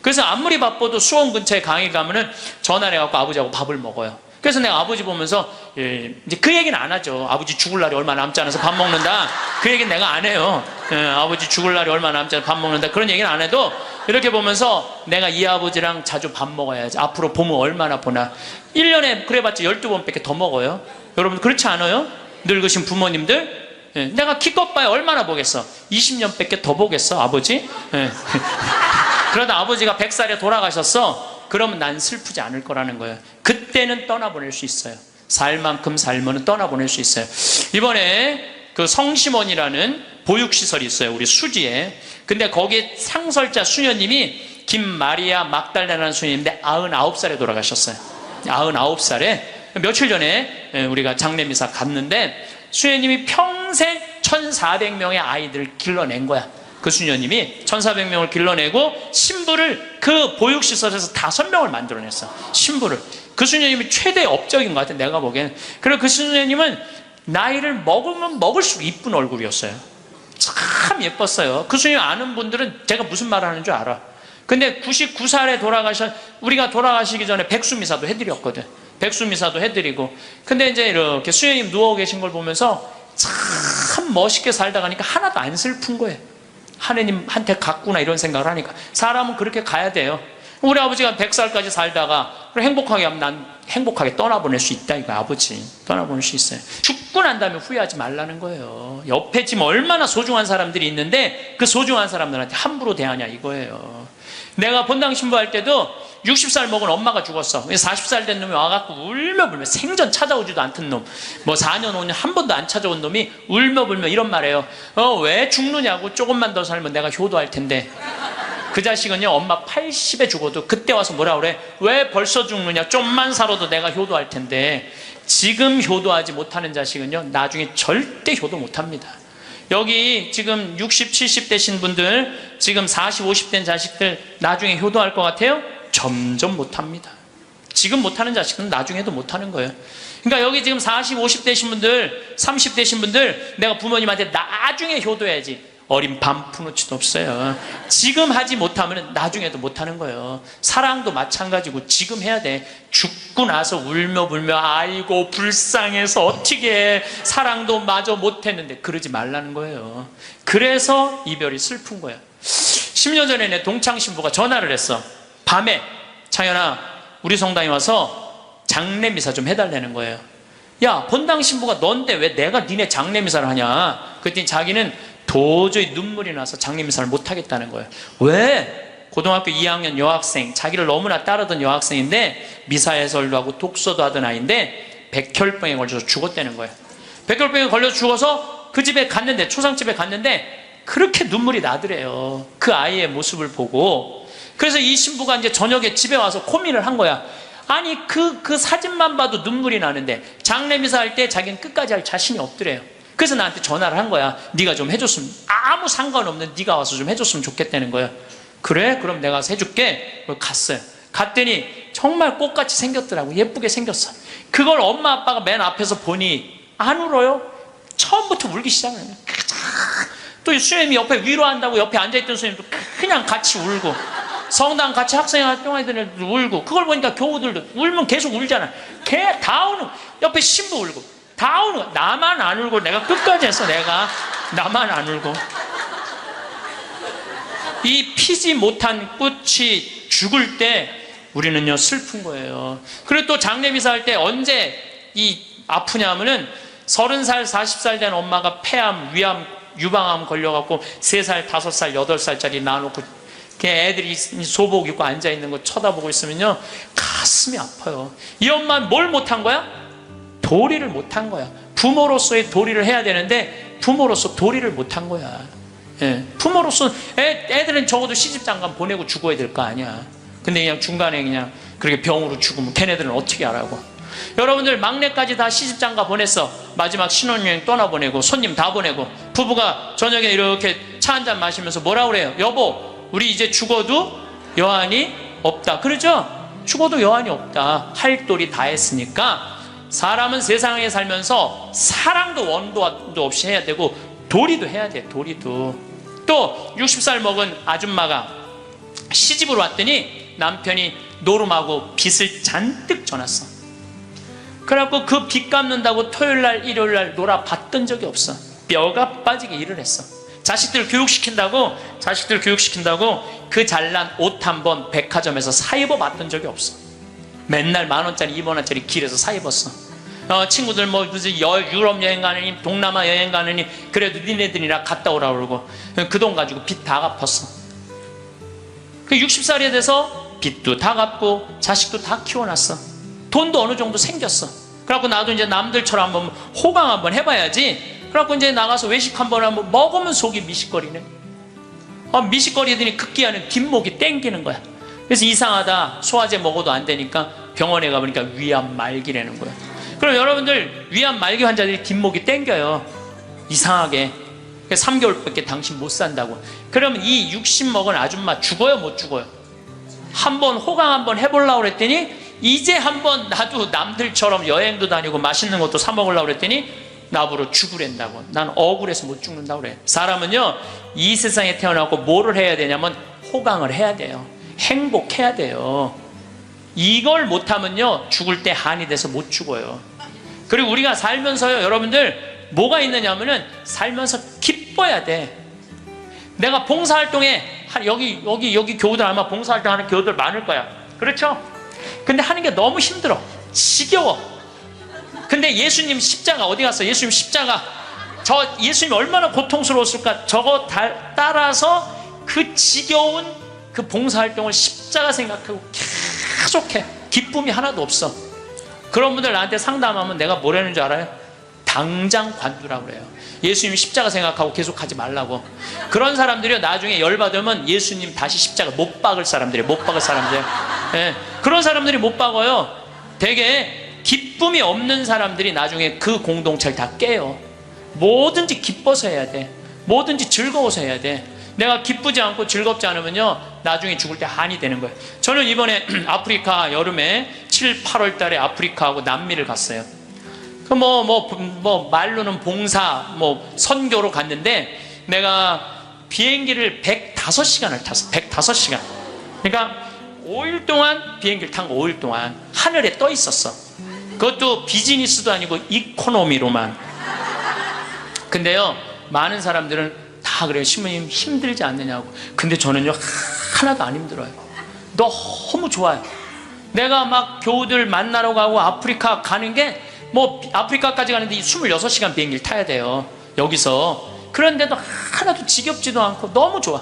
그래서 아무리 바빠도 수원 근처에 강의 가면은 전화를 해갖고 아버지하고 밥을 먹어요. 그래서 내가 아버지 보면서 이제 그 얘기는 안 하죠. 아버지 죽을 날이 얼마 남지 않아서 밥 먹는다, 그 얘기는 내가 안 해요. 아버지 죽을 날이 얼마 남지 않아서 밥 먹는다, 그런 얘기는 안 해도 이렇게 보면서 내가 이 아버지랑 자주 밥 먹어야지. 앞으로 봄은 얼마나 보나. 1년에 그래봤자 12번밖에 더 먹어요. 여러분 그렇지 않아요? 늙으신 부모님들. 내가 기껏 봐야 얼마나 보겠어. 20년밖에 더 보겠어, 아버지? 그러다 아버지가 100살에 돌아가셨어. 그러면 난 슬프지 않을 거라는 거예요. 그때는 떠나보낼 수 있어요. 살 만큼 살면 떠나보낼 수 있어요. 이번에 그 성심원이라는 보육시설이 있어요, 우리 수지에. 근데 거기에 상설자 수녀님이 김마리아 막달라라는 수녀님인데 99살에 돌아가셨어요. 99살에. 며칠 전에 우리가 장례미사 갔는데 수녀님이 평생 1400명의 아이들을 길러낸 거야. 그 수녀님이 1400명을 길러내고 신부를 그 보육시설에서 5명을 만들어냈어. 신부를. 그 수녀님이 최대 업적인 것 같아, 내가 보기엔. 그리고 그 수녀님은 나이를 먹으면 먹을수록 이쁜 얼굴이었어요. 참 예뻤어요. 그 수녀님 아는 분들은 제가 무슨 말을 하는 줄 알아. 근데 99살에 우리가 돌아가시기 전에 백수미사도 해드렸거든. 백수미사도 해드리고. 근데 이제 이렇게 수녀님 누워 계신 걸 보면서 참 멋있게 살다 가니까 하나도 안 슬픈 거예요. 하느님한테 갔구나, 이런 생각을 하니까. 사람은 그렇게 가야 돼요. 우리 아버지가 100살까지 살다가 행복하게 하면 난 행복하게 떠나보낼 수 있다, 이거 아버지. 떠나보낼 수 있어요. 죽고 난 다음에 후회하지 말라는 거예요. 옆에 지금 얼마나 소중한 사람들이 있는데 그 소중한 사람들한테 함부로 대하냐, 이거예요. 내가 본당 신부할 때도 60살 먹은 엄마가 죽었어. 40살 된 놈이 와갖고 울며불며, 생전 찾아오지도 않던 놈, 뭐 4년 5년 한 번도 안 찾아온 놈이 울며불며 이런 말해요. 왜 죽느냐고. 조금만 더 살면 내가 효도할 텐데. 그 자식은요, 엄마 80에 죽어도 그때 와서 뭐라 그래? 왜 벌써 죽느냐, 좀만 살아도 내가 효도할 텐데. 지금 효도하지 못하는 자식은요, 나중에 절대 효도 못합니다. 여기 지금 60, 70 되신 분들, 지금 40, 50 된 자식들 나중에 효도할 것 같아요? 점점 못합니다. 지금 못하는 자식은 나중에도 못하는 거예요. 그러니까 여기 지금 40, 50 되신 분들, 30 되신 분들, 내가 부모님한테 나중에 효도해야지. 어린 반푼어치도 없어요. 지금 하지 못하면 나중에도 못하는 거예요. 사랑도 마찬가지고 지금 해야 돼. 죽고 나서 울며불며 아이고 불쌍해서 어떻게 해. 사랑도 마저 못했는데, 그러지 말라는 거예요. 그래서 이별이 슬픈 거예요. 10년 전에 내 동창 신부가 전화를 했어. 밤에, 창현아, 우리 성당에 와서 장례미사 좀 해달라는 거예요. 야, 본당 신부가 넌데 왜 내가 니네 장례미사를 하냐. 그랬더니 자기는 도저히 눈물이 나서 장례미사를 못하겠다는 거예요. 왜? 고등학교 2학년 여학생, 자기를 너무나 따르던 여학생인데 미사 해설도 하고 독서도 하던 아이인데 백혈병에 걸려서 죽었다는 거예요. 백혈병에 걸려서 죽어서 그 집에 갔는데, 초상집에 갔는데 그렇게 눈물이 나더래요. 그 아이의 모습을 보고. 그래서 이 신부가 이제 저녁에 집에 와서 고민을 한 거야. 아니 그 사진만 봐도 눈물이 나는데 장례미사 할 때 자기는 끝까지 할 자신이 없더래요. 그래서 나한테 전화를 한 거야. 네가 좀 해줬으면, 아무 상관없는 네가 와서 좀 해줬으면 좋겠다는 거야. 그래? 그럼 내가 와서 해줄게. 갔어요. 갔더니 정말 꽃같이 생겼더라고. 예쁘게 생겼어. 그걸 엄마 아빠가 맨 앞에서 보니 안 울어요. 처음부터 울기 시작해요. 또 수녀님이 옆에 위로한다고 옆에 앉아있던 수녀님도 그냥 같이 울고, 성당 같이 학생활동하던 울고, 그걸 보니까 교우들도 울면 계속 울잖아. 걔 다 우는, 옆에 신부 울고 다 우는 거야. 나만 안 울고. 내가 끝까지 했어. 나만 안 울고. 이 피지 못한 꽃이 죽을 때 우리는요 슬픈 거예요. 그리고 또 장례미사 할 때 언제 이 아프냐 하면은 30살 40살 된 엄마가 폐암 위암 유방암 걸려갖고 3살 5살 8살짜리 놔놓고 애들이 소복 입고 앉아있는 거 쳐다보고 있으면요 가슴이 아파요. 이 엄마는 뭘 못한 거야? 도리를 못한 거야. 부모로서의 도리를 해야 되는데 부모로서 도리를 못한 거야. 예, 부모로서 애들은 적어도 시집장가 보내고 죽어야 될 거 아니야. 근데 그냥 중간에 그냥 그렇게 병으로 죽으면 걔네들은 어떻게 하라고. 여러분들 막내까지 다 시집장가 보냈어. 마지막 신혼여행 떠나보내고 손님 다 보내고 부부가 저녁에 이렇게 차 한잔 마시면서 뭐라 그래요? 여보 우리 이제 죽어도 여한이 없다. 그러죠? 죽어도 여한이 없다. 할 도리 다 했으니까 사람은 세상에 살면서 사랑도 원도도 없이 해야 되고 도리도 해야 돼. 도리도. 또 60살 먹은 아줌마가 시집으로 왔더니 남편이 노름하고 빚을 잔뜩 져놨어. 그래갖고 그 빚 갚는다고 토요일날 일요일날 놀아봤던 적이 없어. 뼈가 빠지게 일을 했어. 자식들 교육시킨다고 그 잘난 옷 한 번 백화점에서 사 입어봤던 적이 없어. 맨날 10,000원짜리 2,000원짜리 길에서 사 입었어. 친구들 뭐 무슨 유럽 여행 가느니 동남아 여행 가느니 그래도 니네들이나 갔다 오라 그러고 그 돈 가지고 빚 다 갚았어. 그 60살이 돼서 빚도 다 갚고 자식도 다 키워놨어. 돈도 어느 정도 생겼어. 그래갖고 나도 이제 남들처럼 한번 호강 한번 해봐야지. 그래갖고 이제 나가서 외식 한번 하면 먹으면 속이 미식거리네. 미식거리더니 급기야는 뒷목이 땡기는 거야. 그래서 이상하다. 소화제 먹어도 안 되니까 병원에 가보니까 위암 말기라는 거야. 그럼 여러분들 위암 말기 환자들이 뒷목이 땡겨요. 이상하게. 3개월밖에 당신 못 산다고. 그러면 이 60 먹은 아줌마 죽어요 못 죽어요? 한번 호강 한번 해보려고 그랬더니 이제 한번 나도 남들처럼 여행도 다니고 맛있는 것도 사 먹으려고 그랬더니 나보러 죽으랜다고. 난 억울해서 못 죽는다고 그래. 사람은요 이 세상에 태어나고 뭐를 해야 되냐면 호강을 해야 돼요. 행복해야 돼요. 이걸 못하면요 죽을 때 한이 돼서 못 죽어요. 그리고 우리가 살면서요 여러분들 뭐가 있느냐면은 살면서 기뻐야 돼. 내가 봉사활동에 여기 교우들 아마 봉사활동 하는 교우들 많을 거야. 그렇죠? 근데 하는 게 너무 힘들어. 지겨워. 근데 예수님 십자가 어디 갔어? 예수님 십자가 예수님 얼마나 고통스러웠을까? 저거 따라서 그 지겨운 그 봉사활동을 십자가 생각하고 계속해. 기쁨이 하나도 없어. 그런 분들 나한테 상담하면 내가 뭐라는 줄 알아요? 당장 관두라고 그래요. 예수님 십자가 생각하고 계속 하지 말라고. 그런 사람들이 나중에 열받으면 예수님 다시 십자가 못 박을 사람들이에요. 못 박을 사람들. 예, 그런 사람들이 못 박아요. 되게 기쁨이 없는 사람들이 나중에 그 공동체를 다 깨요. 뭐든지 기뻐서 해야 돼. 뭐든지 즐거워서 해야 돼. 내가 기쁘지 않고 즐겁지 않으면요 나중에 죽을 때 한이 되는 거예요. 저는 이번에 아프리카 여름에 7, 8월 달에 아프리카하고 남미를 갔어요. 말로는 봉사, 선교로 갔는데 내가 비행기를 105시간을 탔어. 105시간. 그러니까 5일 동안 비행기를 탄 거 5일 동안 하늘에 떠 있었어. 그것도 비즈니스도 아니고 이코노미로만. 근데요, 많은 사람들은 다 그래요. 신부님 힘들지 않느냐고. 근데 저는요, 하나도 안 힘들어요. 너무 좋아요. 내가 막 교우들 만나러 가고 아프리카 가는 게 아프리카까지 가는데 26시간 비행기를 타야 돼요. 여기서. 그런데도 하나도 지겹지도 않고 너무 좋아.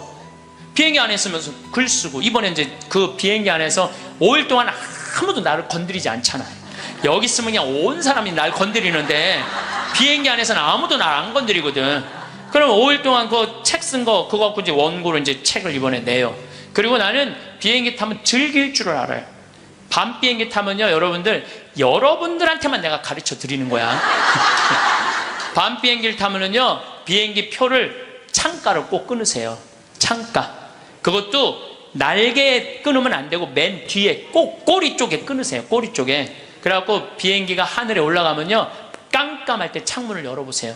비행기 안에 있으면서 글 쓰고. 이번에 이제 그 비행기 안에서 5일 동안 아무도 나를 건드리지 않잖아. 여기 있으면 그냥 온 사람이 날 건드리는데 비행기 안에서는 아무도 날 안 건드리거든. 그럼 5일 동안 그 책 쓴 거 그거 갖고 이제 원고로 이제 책을 이번에 내요. 그리고 나는 비행기 타면 즐길 줄을 알아요. 밤 비행기 타면요, 여러분들한테만 내가 가르쳐 드리는 거야. 밤 비행기를 타면은요, 비행기 표를 창가를 꼭 끊으세요. 창가. 그것도 날개에 끊으면 안 되고 맨 뒤에 꼭 꼬리 쪽에 끊으세요. 꼬리 쪽에. 그래갖고 비행기가 하늘에 올라가면요, 깜깜할 때 창문을 열어보세요.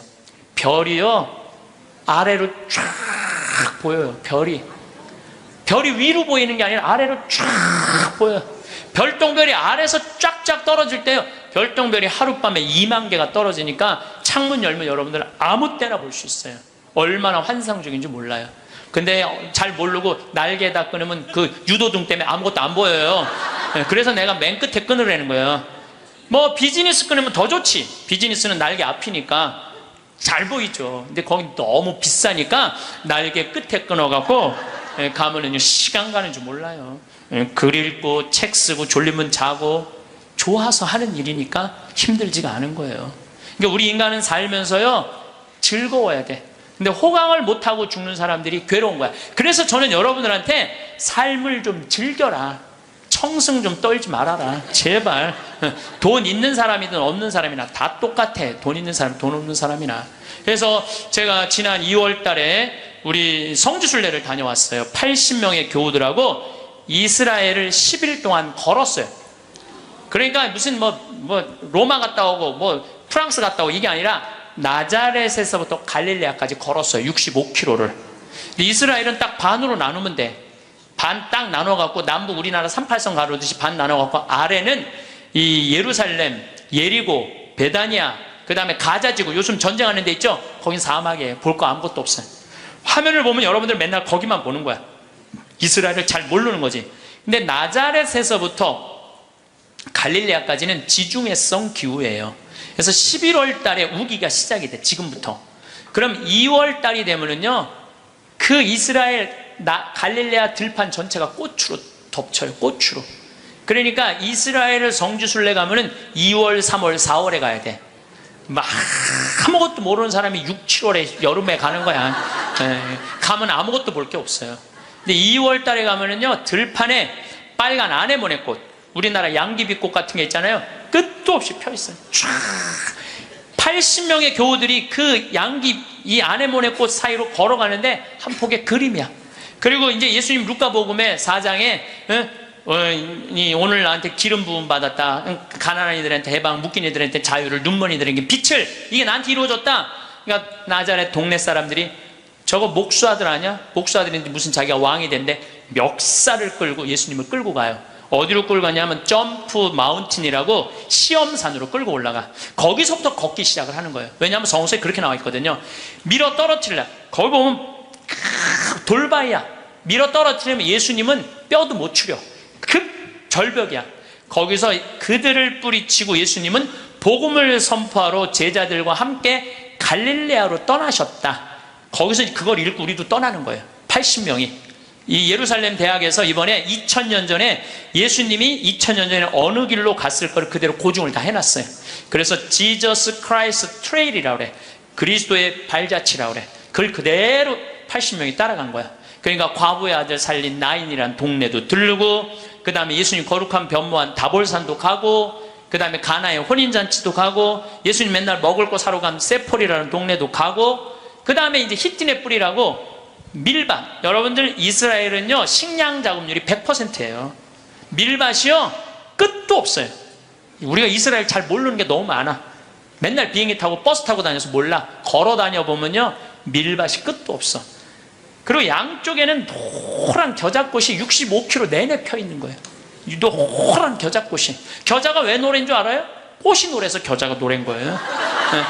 별이요, 아래로 쫙 보여요. 별이 위로 보이는 게 아니라 아래로 쫙 보여요. 별똥별이 아래에서 쫙쫙 떨어질 때요, 별똥별이 하룻밤에 2만 개가 떨어지니까 창문 열면 여러분들 아무 때나 볼 수 있어요. 얼마나 환상적인지 몰라요. 근데 잘 모르고 날개에다 끊으면 그 유도등 때문에 아무것도 안 보여요. 그래서 내가 맨 끝에 끊으라는 거예요. 뭐 비즈니스 끊으면 더 좋지. 비즈니스는 날개 앞이니까 잘 보이죠. 근데 거기 너무 비싸니까 날개 끝에 끊어갖고 가면은 시간 가는 줄 몰라요. 글 읽고 책 쓰고 졸리면 자고 좋아서 하는 일이니까 힘들지가 않은 거예요. 그러니까 우리 인간은 살면서요 즐거워야 돼. 근데 호강을 못하고 죽는 사람들이 괴로운 거야. 그래서 저는 여러분들한테 삶을 좀 즐겨라. 청승 좀 떨지 말아라. 제발. 돈 있는 사람이든 없는 사람이나 다 똑같아. 돈 있는 사람, 돈 없는 사람이나. 그래서 제가 지난 2월 달에 우리 성지순례를 다녀왔어요. 80명의 교우들하고 이스라엘을 10일 동안 걸었어요. 그러니까 무슨 뭐 로마 갔다 오고 뭐 프랑스 갔다 오고 이게 아니라 나자렛에서부터 갈릴레아까지 걸었어요. 65km를. 이스라엘은 딱 반으로 나누면 돼. 반 딱 나눠갖고 남북 우리나라 38선 가로듯이 반 나눠갖고 아래는 이 예루살렘, 예리고, 베다니아, 그 다음에 가자지구, 요즘 전쟁하는 데 있죠? 거긴 사막이에요. 볼 거 아무것도 없어요. 화면을 보면 여러분들 맨날 거기만 보는 거야. 이스라엘을 잘 모르는 거지. 근데 나자렛에서부터 갈릴레아까지는 지중해성 기후예요. 그래서 11월 달에 우기가 시작이 돼. 지금부터. 그럼 2월 달이 되면은요 그 이스라엘 갈릴레아 들판 전체가 꽃으로 덮쳐요. 꽃으로. 그러니까 이스라엘을 성지순례 가면은 2월, 3월, 4월에 가야 돼. 막 아무것도 모르는 사람이 6, 7월에 여름에 가는 거야. 가면 아무것도 볼 게 없어요. 근데 2월 달에 가면은요 들판에 빨간 아네모네꽃, 우리나라 양귀비꽃 같은 게 있잖아요. 끝도 없이 펴 있어요. 쫙 80명의 교우들이 그 이 아네모네꽃 사이로 걸어가는데 한 폭의 그림이야. 그리고 이제 예수님 루카복음의 4장에 오늘 나한테 기름 부음 받았다. 가난한 이들한테 해방, 묶인 이들한테 자유를, 눈먼 이들에게 빛을. 이게 나한테 이루어졌다. 그러니까 나자렛 동네 사람들이 저거 목수아들 아니야? 목수아들인데 무슨 자기가 왕이 된대. 멱살을 끌고 예수님을 끌고 가요. 어디로 끌고 가냐면 점프 마운틴이라고 시험산으로 끌고 올라가. 거기서부터 걷기 시작을 하는 거예요. 왜냐하면 성서에 그렇게 나와 있거든요. 밀어 떨어뜨리려. 거기 보면 돌바위야. 밀어 떨어뜨리면 예수님은 뼈도 못 추려. 급 절벽이야. 거기서 그들을 뿌리치고 예수님은 복음을 선포하러 제자들과 함께 갈릴레아로 떠나셨다. 거기서 그걸 읽고 우리도 떠나는 거예요. 80명이. 이 예루살렘 대학에서 이번에 2000년 전에 예수님이 2000년 전에 어느 길로 갔을 거를 그대로 고증을 다 해놨어요. 그래서 지저스 크라이스트 트레일이라고 그래. 그리스도의 발자취라고 그래. 그걸 그대로 80명이 따라간 거야. 그러니까 과부의 아들 살린 나인이라는 동네도 들르고, 그 다음에 예수님 거룩한 변모한 다볼산도 가고, 그 다음에 가나의 혼인잔치도 가고, 예수님 맨날 먹을 거 사러 간 세폴이라는 동네도 가고, 그 다음에 이제 히띠네 뿌리라고 밀밭. 여러분들 이스라엘은요 식량 자급률이 100%예요. 밀밭이요 끝도 없어요. 우리가 이스라엘 잘 모르는 게 너무 많아. 맨날 비행기 타고 버스 타고 다녀서 몰라. 걸어 다녀보면요 밀밭이 끝도 없어. 그리고 양쪽에는 노란 겨자꽃이 65km 내내 펴 있는 거예요. 노란 겨자꽃이. 겨자가 왜 노래인 줄 알아요? 꽃이 노래서 겨자가 노래인 거예요.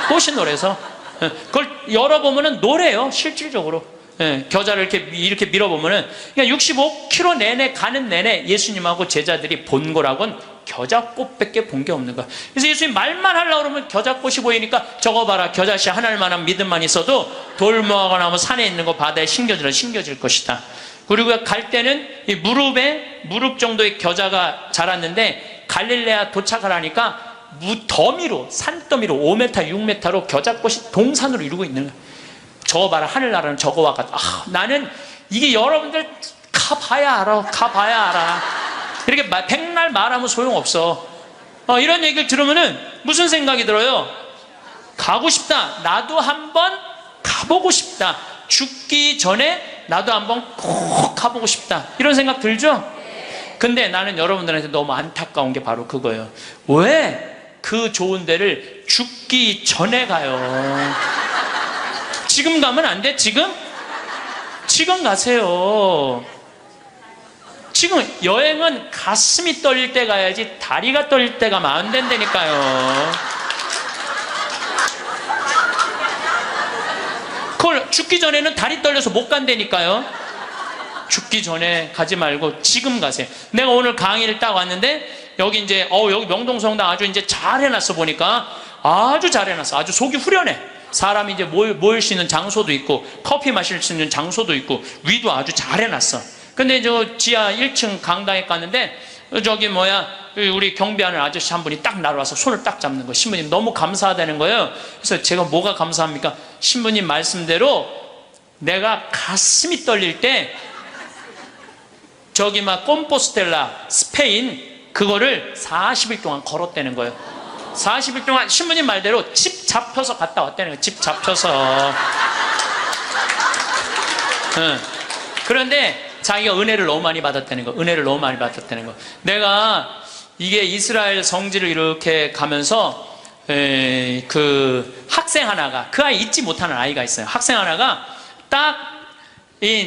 꽃이 노래서. 그걸 열어보면은 노래요 실질적으로. 겨자를 이렇게 밀어보면은, 그러니까 65km 내내 가는 내내 예수님하고 제자들이 본 거라고는 겨자꽃밖에 본 게 없는 거야. 그래서 예수님 말만 하려고 그러면 겨자꽃이 보이니까 저거 봐라. 겨자씨 하나만한 믿음만 있어도 돌무화과 나무 산에 있는 거 바다에 심겨질 것이다. 그리고 갈 때는 이 무릎 정도의 겨자가 자랐는데 갈릴레아 도착을 하니까 더미로, 산더미로 5m, 6m로 겨자꽃이 동산으로 이루고 있는 거야. 저거 봐라. 하늘나라는 저거와 같다. 나는 이게 여러분들 가봐야 알아. 이렇게 백날 말하면 소용없어. 이런 얘기를 들으면은 무슨 생각이 들어요? 가고 싶다. 나도 한번 가보고 싶다. 죽기 전에 나도 한번 꼭 가보고 싶다. 이런 생각 들죠? 근데 나는 여러분들한테 너무 안타까운 게 바로 그거예요. 왜 그 좋은 데를 죽기 전에 가요? 지금 가면 안 돼? 지금 가세요. 지금 여행은 가슴이 떨릴 때 가야지 다리가 떨릴 때 가면 안 된다니까요. 그걸 죽기 전에는 다리 떨려서 못 간다니까요. 죽기 전에 가지 말고 지금 가세요. 내가 오늘 강의를 딱 왔는데 여기 이제 여기 명동성당 아주 이제 잘 해놨어. 보니까 아주 잘 해놨어. 아주 속이 후련해. 사람이 이제 모일 수 있는 장소도 있고 커피 마실 수 있는 장소도 있고 위도 아주 잘 해놨어. 근데 저 지하 1층 강당에 갔는데 저기 우리 경비하는 아저씨 한 분이 딱 나를 와서 손을 딱 잡는 거예요. 신부님 너무 감사하다는 거예요. 그래서 제가 뭐가 감사합니까? 신부님 말씀대로 내가 가슴이 떨릴 때 저기 꼼포스텔라 스페인 그거를 40일 동안 걸었다는 거예요. 40일 동안 신부님 말대로 집 잡혀서 갔다 왔다는 거예요. 집 잡혀서. 응. 그런데 자기가 은혜를 너무 많이 받았다는 거. 은혜를 너무 많이 받았다는 거. 내가 이게 이스라엘 성지를 이렇게 가면서 그 학생 하나가, 그 아이 잊지 못하는 아이가 있어요. 학생 하나가 딱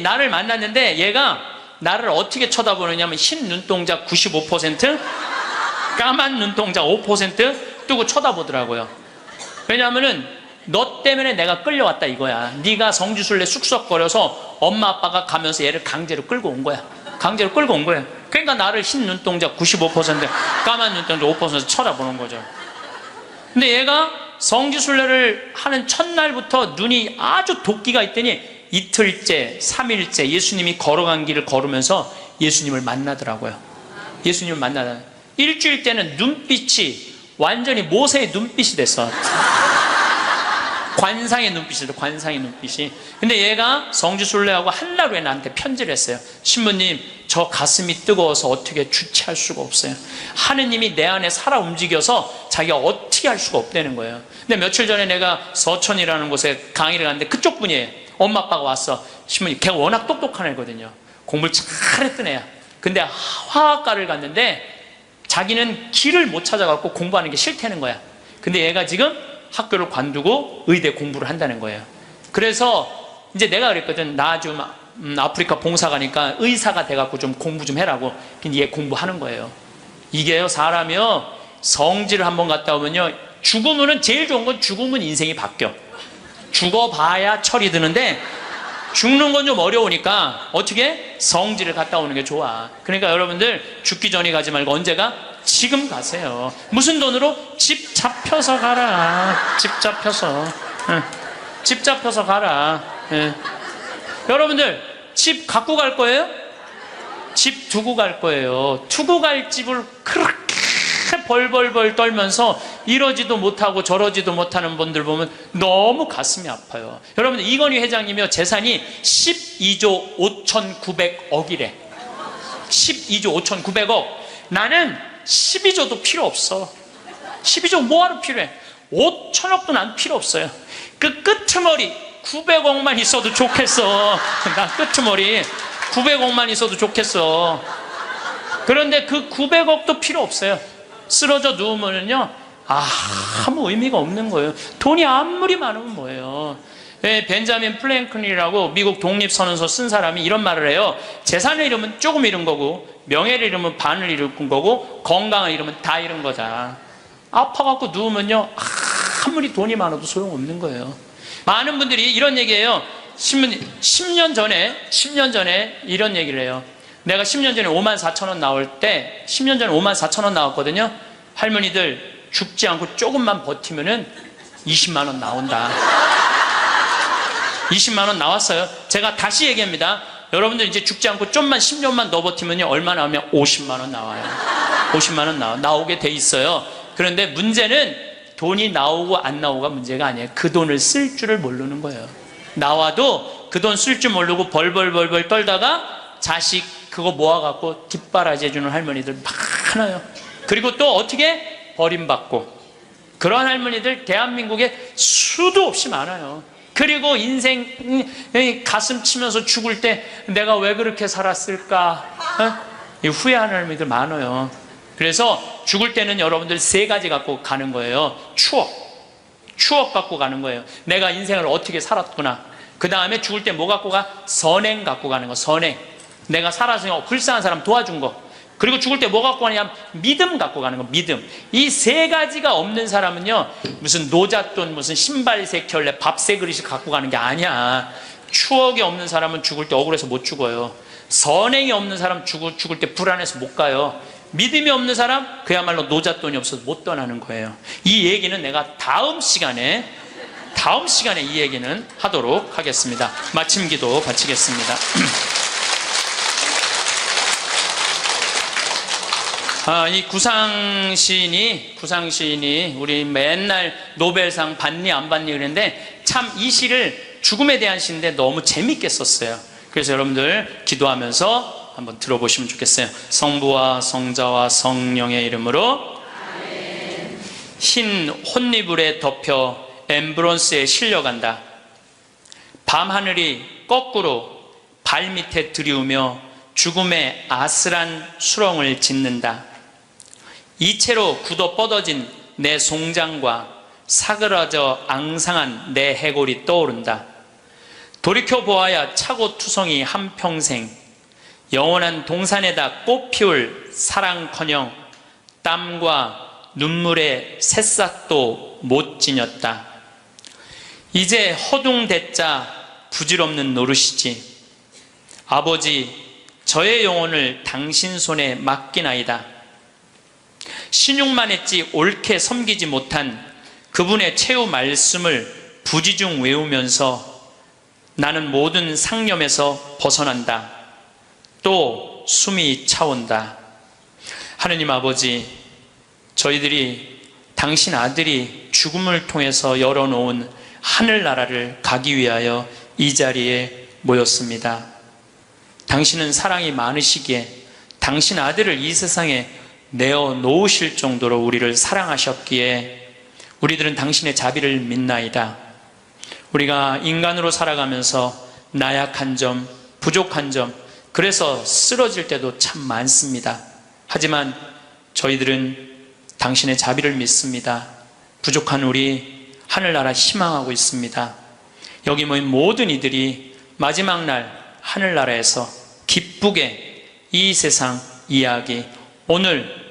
나를 만났는데 얘가 나를 어떻게 쳐다보느냐면 흰 눈동자 95%, 까만 눈동자 5% 뜨고 쳐다보더라고요. 왜냐하면은 너 때문에 내가 끌려왔다 이거야. 네가 성지순례 쑥덕거려서 엄마 아빠가 가면서 얘를 강제로 끌고 온 거야. 강제로 끌고 온 거야. 그러니까 나를 흰 눈동자 95%, 까만 눈동자 5% 쳐다보는 거죠. 근데 얘가 성지순례를 하는 첫날부터 눈이 아주 도끼가 있더니 이틀째, 3일째 예수님이 걸어간 길을 걸으면서 예수님을 만나더라고요. 예수님을 만나다. 일주일 때는 눈빛이 완전히 모세의 눈빛이 됐어. 관상의 눈빛이다. 관상의 눈빛이. 근데 얘가 성지순례하고 한날 후에 나한테 편지를 했어요. 신부님, 저 가슴이 뜨거워서 어떻게 주체할 수가 없어요. 하느님이 내 안에 살아 움직여서 자기가 어떻게 할 수가 없다는 거예요. 근데 며칠 전에 내가 서천이라는 곳에 강의를 갔는데 그쪽 분이에요. 엄마 아빠가 왔어. 신부님, 걔가 워낙 똑똑한 애거든요. 공부를 잘했던 애야. 근데 화학과를 갔는데 자기는 길을 못 찾아갖고 공부하는 게 싫다는 거야. 근데 얘가 지금 학교를 관두고 의대 공부를 한다는 거예요. 그래서 이제 내가 그랬거든. 나 좀 아프리카 봉사 가니까 의사가 돼갖고 좀 공부 좀 해라고. 근데 얘 공부하는 거예요. 이게요, 사람이요, 성지를 한번 갔다 오면요, 죽으면은 제일 좋은 건 죽으면 인생이 바뀌어. 죽어봐야 철이 드는데 죽는 건 좀 어려우니까 어떻게? 성지를 갔다 오는 게 좋아. 그러니까 여러분들 죽기 전에 가지 말고 언제가? 지금 가세요. 무슨 돈으로? 집 잡혀서 가라. 집 잡혀서. 집 잡혀서 가라. 여러분들 집 갖고 갈 거예요? 집 두고 갈 거예요. 두고 갈 집을 그렇게 벌벌벌 떨면서 이러지도 못하고 저러지도 못하는 분들 보면 너무 가슴이 아파요. 여러분들, 이건희 회장님이요, 재산이 12조 5,900억이래. 12조 5,900억. 나는 12조도 필요 없어. 12조 뭐하러 필요해? 5천억도 난 필요 없어요. 그 끄트머리 900억만 있어도 좋겠어. 나 끄트머리 900억만 있어도 좋겠어. 그런데 그 900억도 필요 없어요. 쓰러져 누우면요, 아무 의미가 없는 거예요. 돈이 아무리 많으면 뭐예요. 벤자민 플랭클린이라고 미국 독립선언서 쓴 사람이 이런 말을 해요. 재산을 잃으면 조금 잃은 거고, 명예를 잃으면 반을 잃은 거고, 건강을 잃으면 다 잃은 거다. 아파갖고 누우면요, 아무리 돈이 많아도 소용없는 거예요. 많은 분들이 이런 얘기해요. 10년 전에 이런 얘기를 해요. 내가 10년 전에 54,000원 나올 때, 10년 전에 54,000원 나왔거든요. 할머니들, 죽지 않고 조금만 버티면은 20만 원 나온다. 20만 원 나왔어요. 제가 다시 얘기합니다. 여러분들 이제 죽지 않고 좀만 10년만 더 버티면요, 얼마 나오면 50만 원 나와요. 50만 원 나오게 돼 있어요. 그런데 문제는 돈이 나오고 안 나오고가 문제가 아니에요. 그 돈을 쓸 줄을 모르는 거예요. 나와도 그 돈 쓸 줄 모르고 벌벌벌벌 떨다가 자식 그거 모아갖고 뒷바라지 해주는 할머니들 많아요. 그리고 또 어떻게? 버림받고. 그런 할머니들 대한민국에 수도 없이 많아요. 그리고 인생 가슴 치면서 죽을 때 내가 왜 그렇게 살았을까? 후회하는 할머니들 많아요. 그래서 죽을 때는 여러분들 세 가지 갖고 가는 거예요. 추억 갖고 가는 거예요. 내가 인생을 어떻게 살았구나. 그 다음에 죽을 때 뭐 갖고 가? 선행 갖고 가는 거. 선행. 내가 살아서 불쌍한 사람 도와준 거. 그리고 죽을 때 뭐 갖고 가냐? 믿음 갖고 가는 거, 믿음. 이 세 가지가 없는 사람은요, 무슨 노잣돈, 무슨 신발 세 켤레, 밥 세 그릇을 갖고 가는 게 아니야. 추억이 없는 사람은 죽을 때 억울해서 못 죽어요. 선행이 없는 사람 죽을 때 불안해서 못 가요. 믿음이 없는 사람 그야말로 노잣돈이 없어서 못 떠나는 거예요. 이 얘기는 내가 다음 시간에 이 얘기는 하도록 하겠습니다. 마침 기도 바치겠습니다. 이 구상 시인이 우리 맨날 노벨상 받니 안 받니 그랬는데 참 이 시를 죽음에 대한 시인데 너무 재밌게 썼어요. 그래서 여러분들 기도하면서 한번 들어보시면 좋겠어요. 성부와 성자와 성령의 이름으로 아멘. 흰 혼니불에 덮여 엠브론스에 실려간다. 밤하늘이 거꾸로 발밑에 들이우며 죽음의 아슬한 수렁을 짓는다. 이채로 굳어 뻗어진 내 송장과 사그라져 앙상한 내 해골이 떠오른다. 돌이켜보아야 차고투성이 한평생 영원한 동산에다 꽃피울 사랑커녕 땀과 눈물의 새싹도 못 지녔다. 이제 허둥대자 부질없는 노릇이지. 아버지, 저의 영혼을 당신 손에 맡기나이다. 신용만 했지 옳게 섬기지 못한 그분의 최후 말씀을 부지중 외우면서 나는 모든 상념에서 벗어난다. 또 숨이 차온다. 하느님 아버지, 저희들이 당신 아들이 죽음을 통해서 열어놓은 하늘나라를 가기 위하여 이 자리에 모였습니다. 당신은 사랑이 많으시기에 당신 아들을 이 세상에 내어 놓으실 정도로 우리를 사랑하셨기에 우리들은 당신의 자비를 믿나이다. 우리가 인간으로 살아가면서 나약한 점, 부족한 점, 그래서 쓰러질 때도 참 많습니다. 하지만 저희들은 당신의 자비를 믿습니다. 부족한 우리 하늘나라 희망하고 있습니다. 여기 모인 모든 이들이 마지막 날 하늘나라에서 기쁘게 이 세상 이야기, 오늘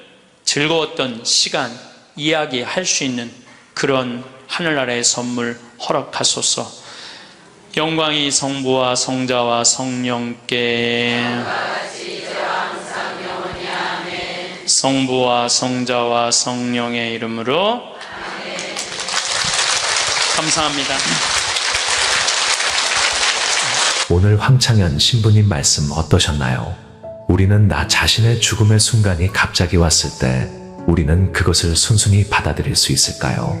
즐거웠던 시간 이야기할 수 있는 그런 하늘나라의 선물 허락하소서. 영광이 성부와 성자와 성령께 성부와 성자와 성령의 이름으로 감사합니다. 오늘 황창현 신부님 말씀 어떠셨나요? 우리는 나 자신의 죽음의 순간이 갑자기 왔을 때 우리는 그것을 순순히 받아들일 수 있을까요?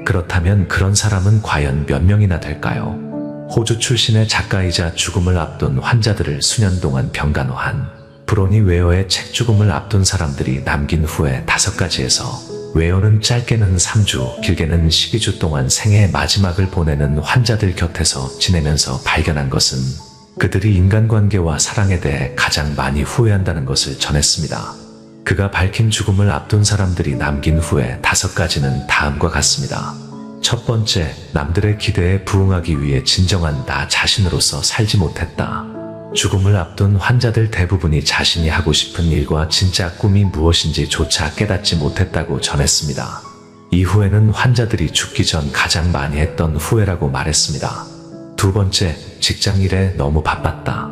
그렇다면 그런 사람은 과연 몇 명이나 될까요? 호주 출신의 작가이자 죽음을 앞둔 환자들을 수년 동안 병간호한 브로니 웨어의 책 죽음을 앞둔 사람들이 남긴 후에 5가지에서 웨어는 짧게는 3주, 길게는 12주 동안 생애의 마지막을 보내는 환자들 곁에서 지내면서 발견한 것은 그들이 인간관계와 사랑에 대해 가장 많이 후회한다는 것을 전했습니다. 그가 밝힌 죽음을 앞둔 사람들이 남긴 후에 5가지는 다음과 같습니다. 첫 번째, 남들의 기대에 부응하기 위해 진정한 나 자신으로서 살지 못했다. 죽음을 앞둔 환자들 대부분이 자신이 하고 싶은 일과 진짜 꿈이 무엇인지조차 깨닫지 못했다고 전했습니다. 이후에는 환자들이 죽기 전 가장 많이 했던 후회라고 말했습니다. 두 번째, 직장일에 너무 바빴다.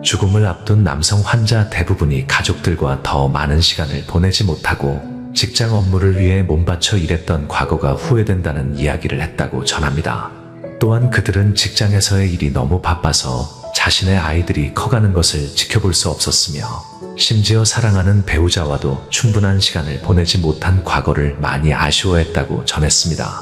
죽음을 앞둔 남성 환자 대부분이 가족들과 더 많은 시간을 보내지 못하고 직장 업무를 위해 몸바쳐 일했던 과거가 후회된다는 이야기를 했다고 전합니다. 또한 그들은 직장에서의 일이 너무 바빠서 자신의 아이들이 커가는 것을 지켜볼 수 없었으며 심지어 사랑하는 배우자와도 충분한 시간을 보내지 못한 과거를 많이 아쉬워했다고 전했습니다.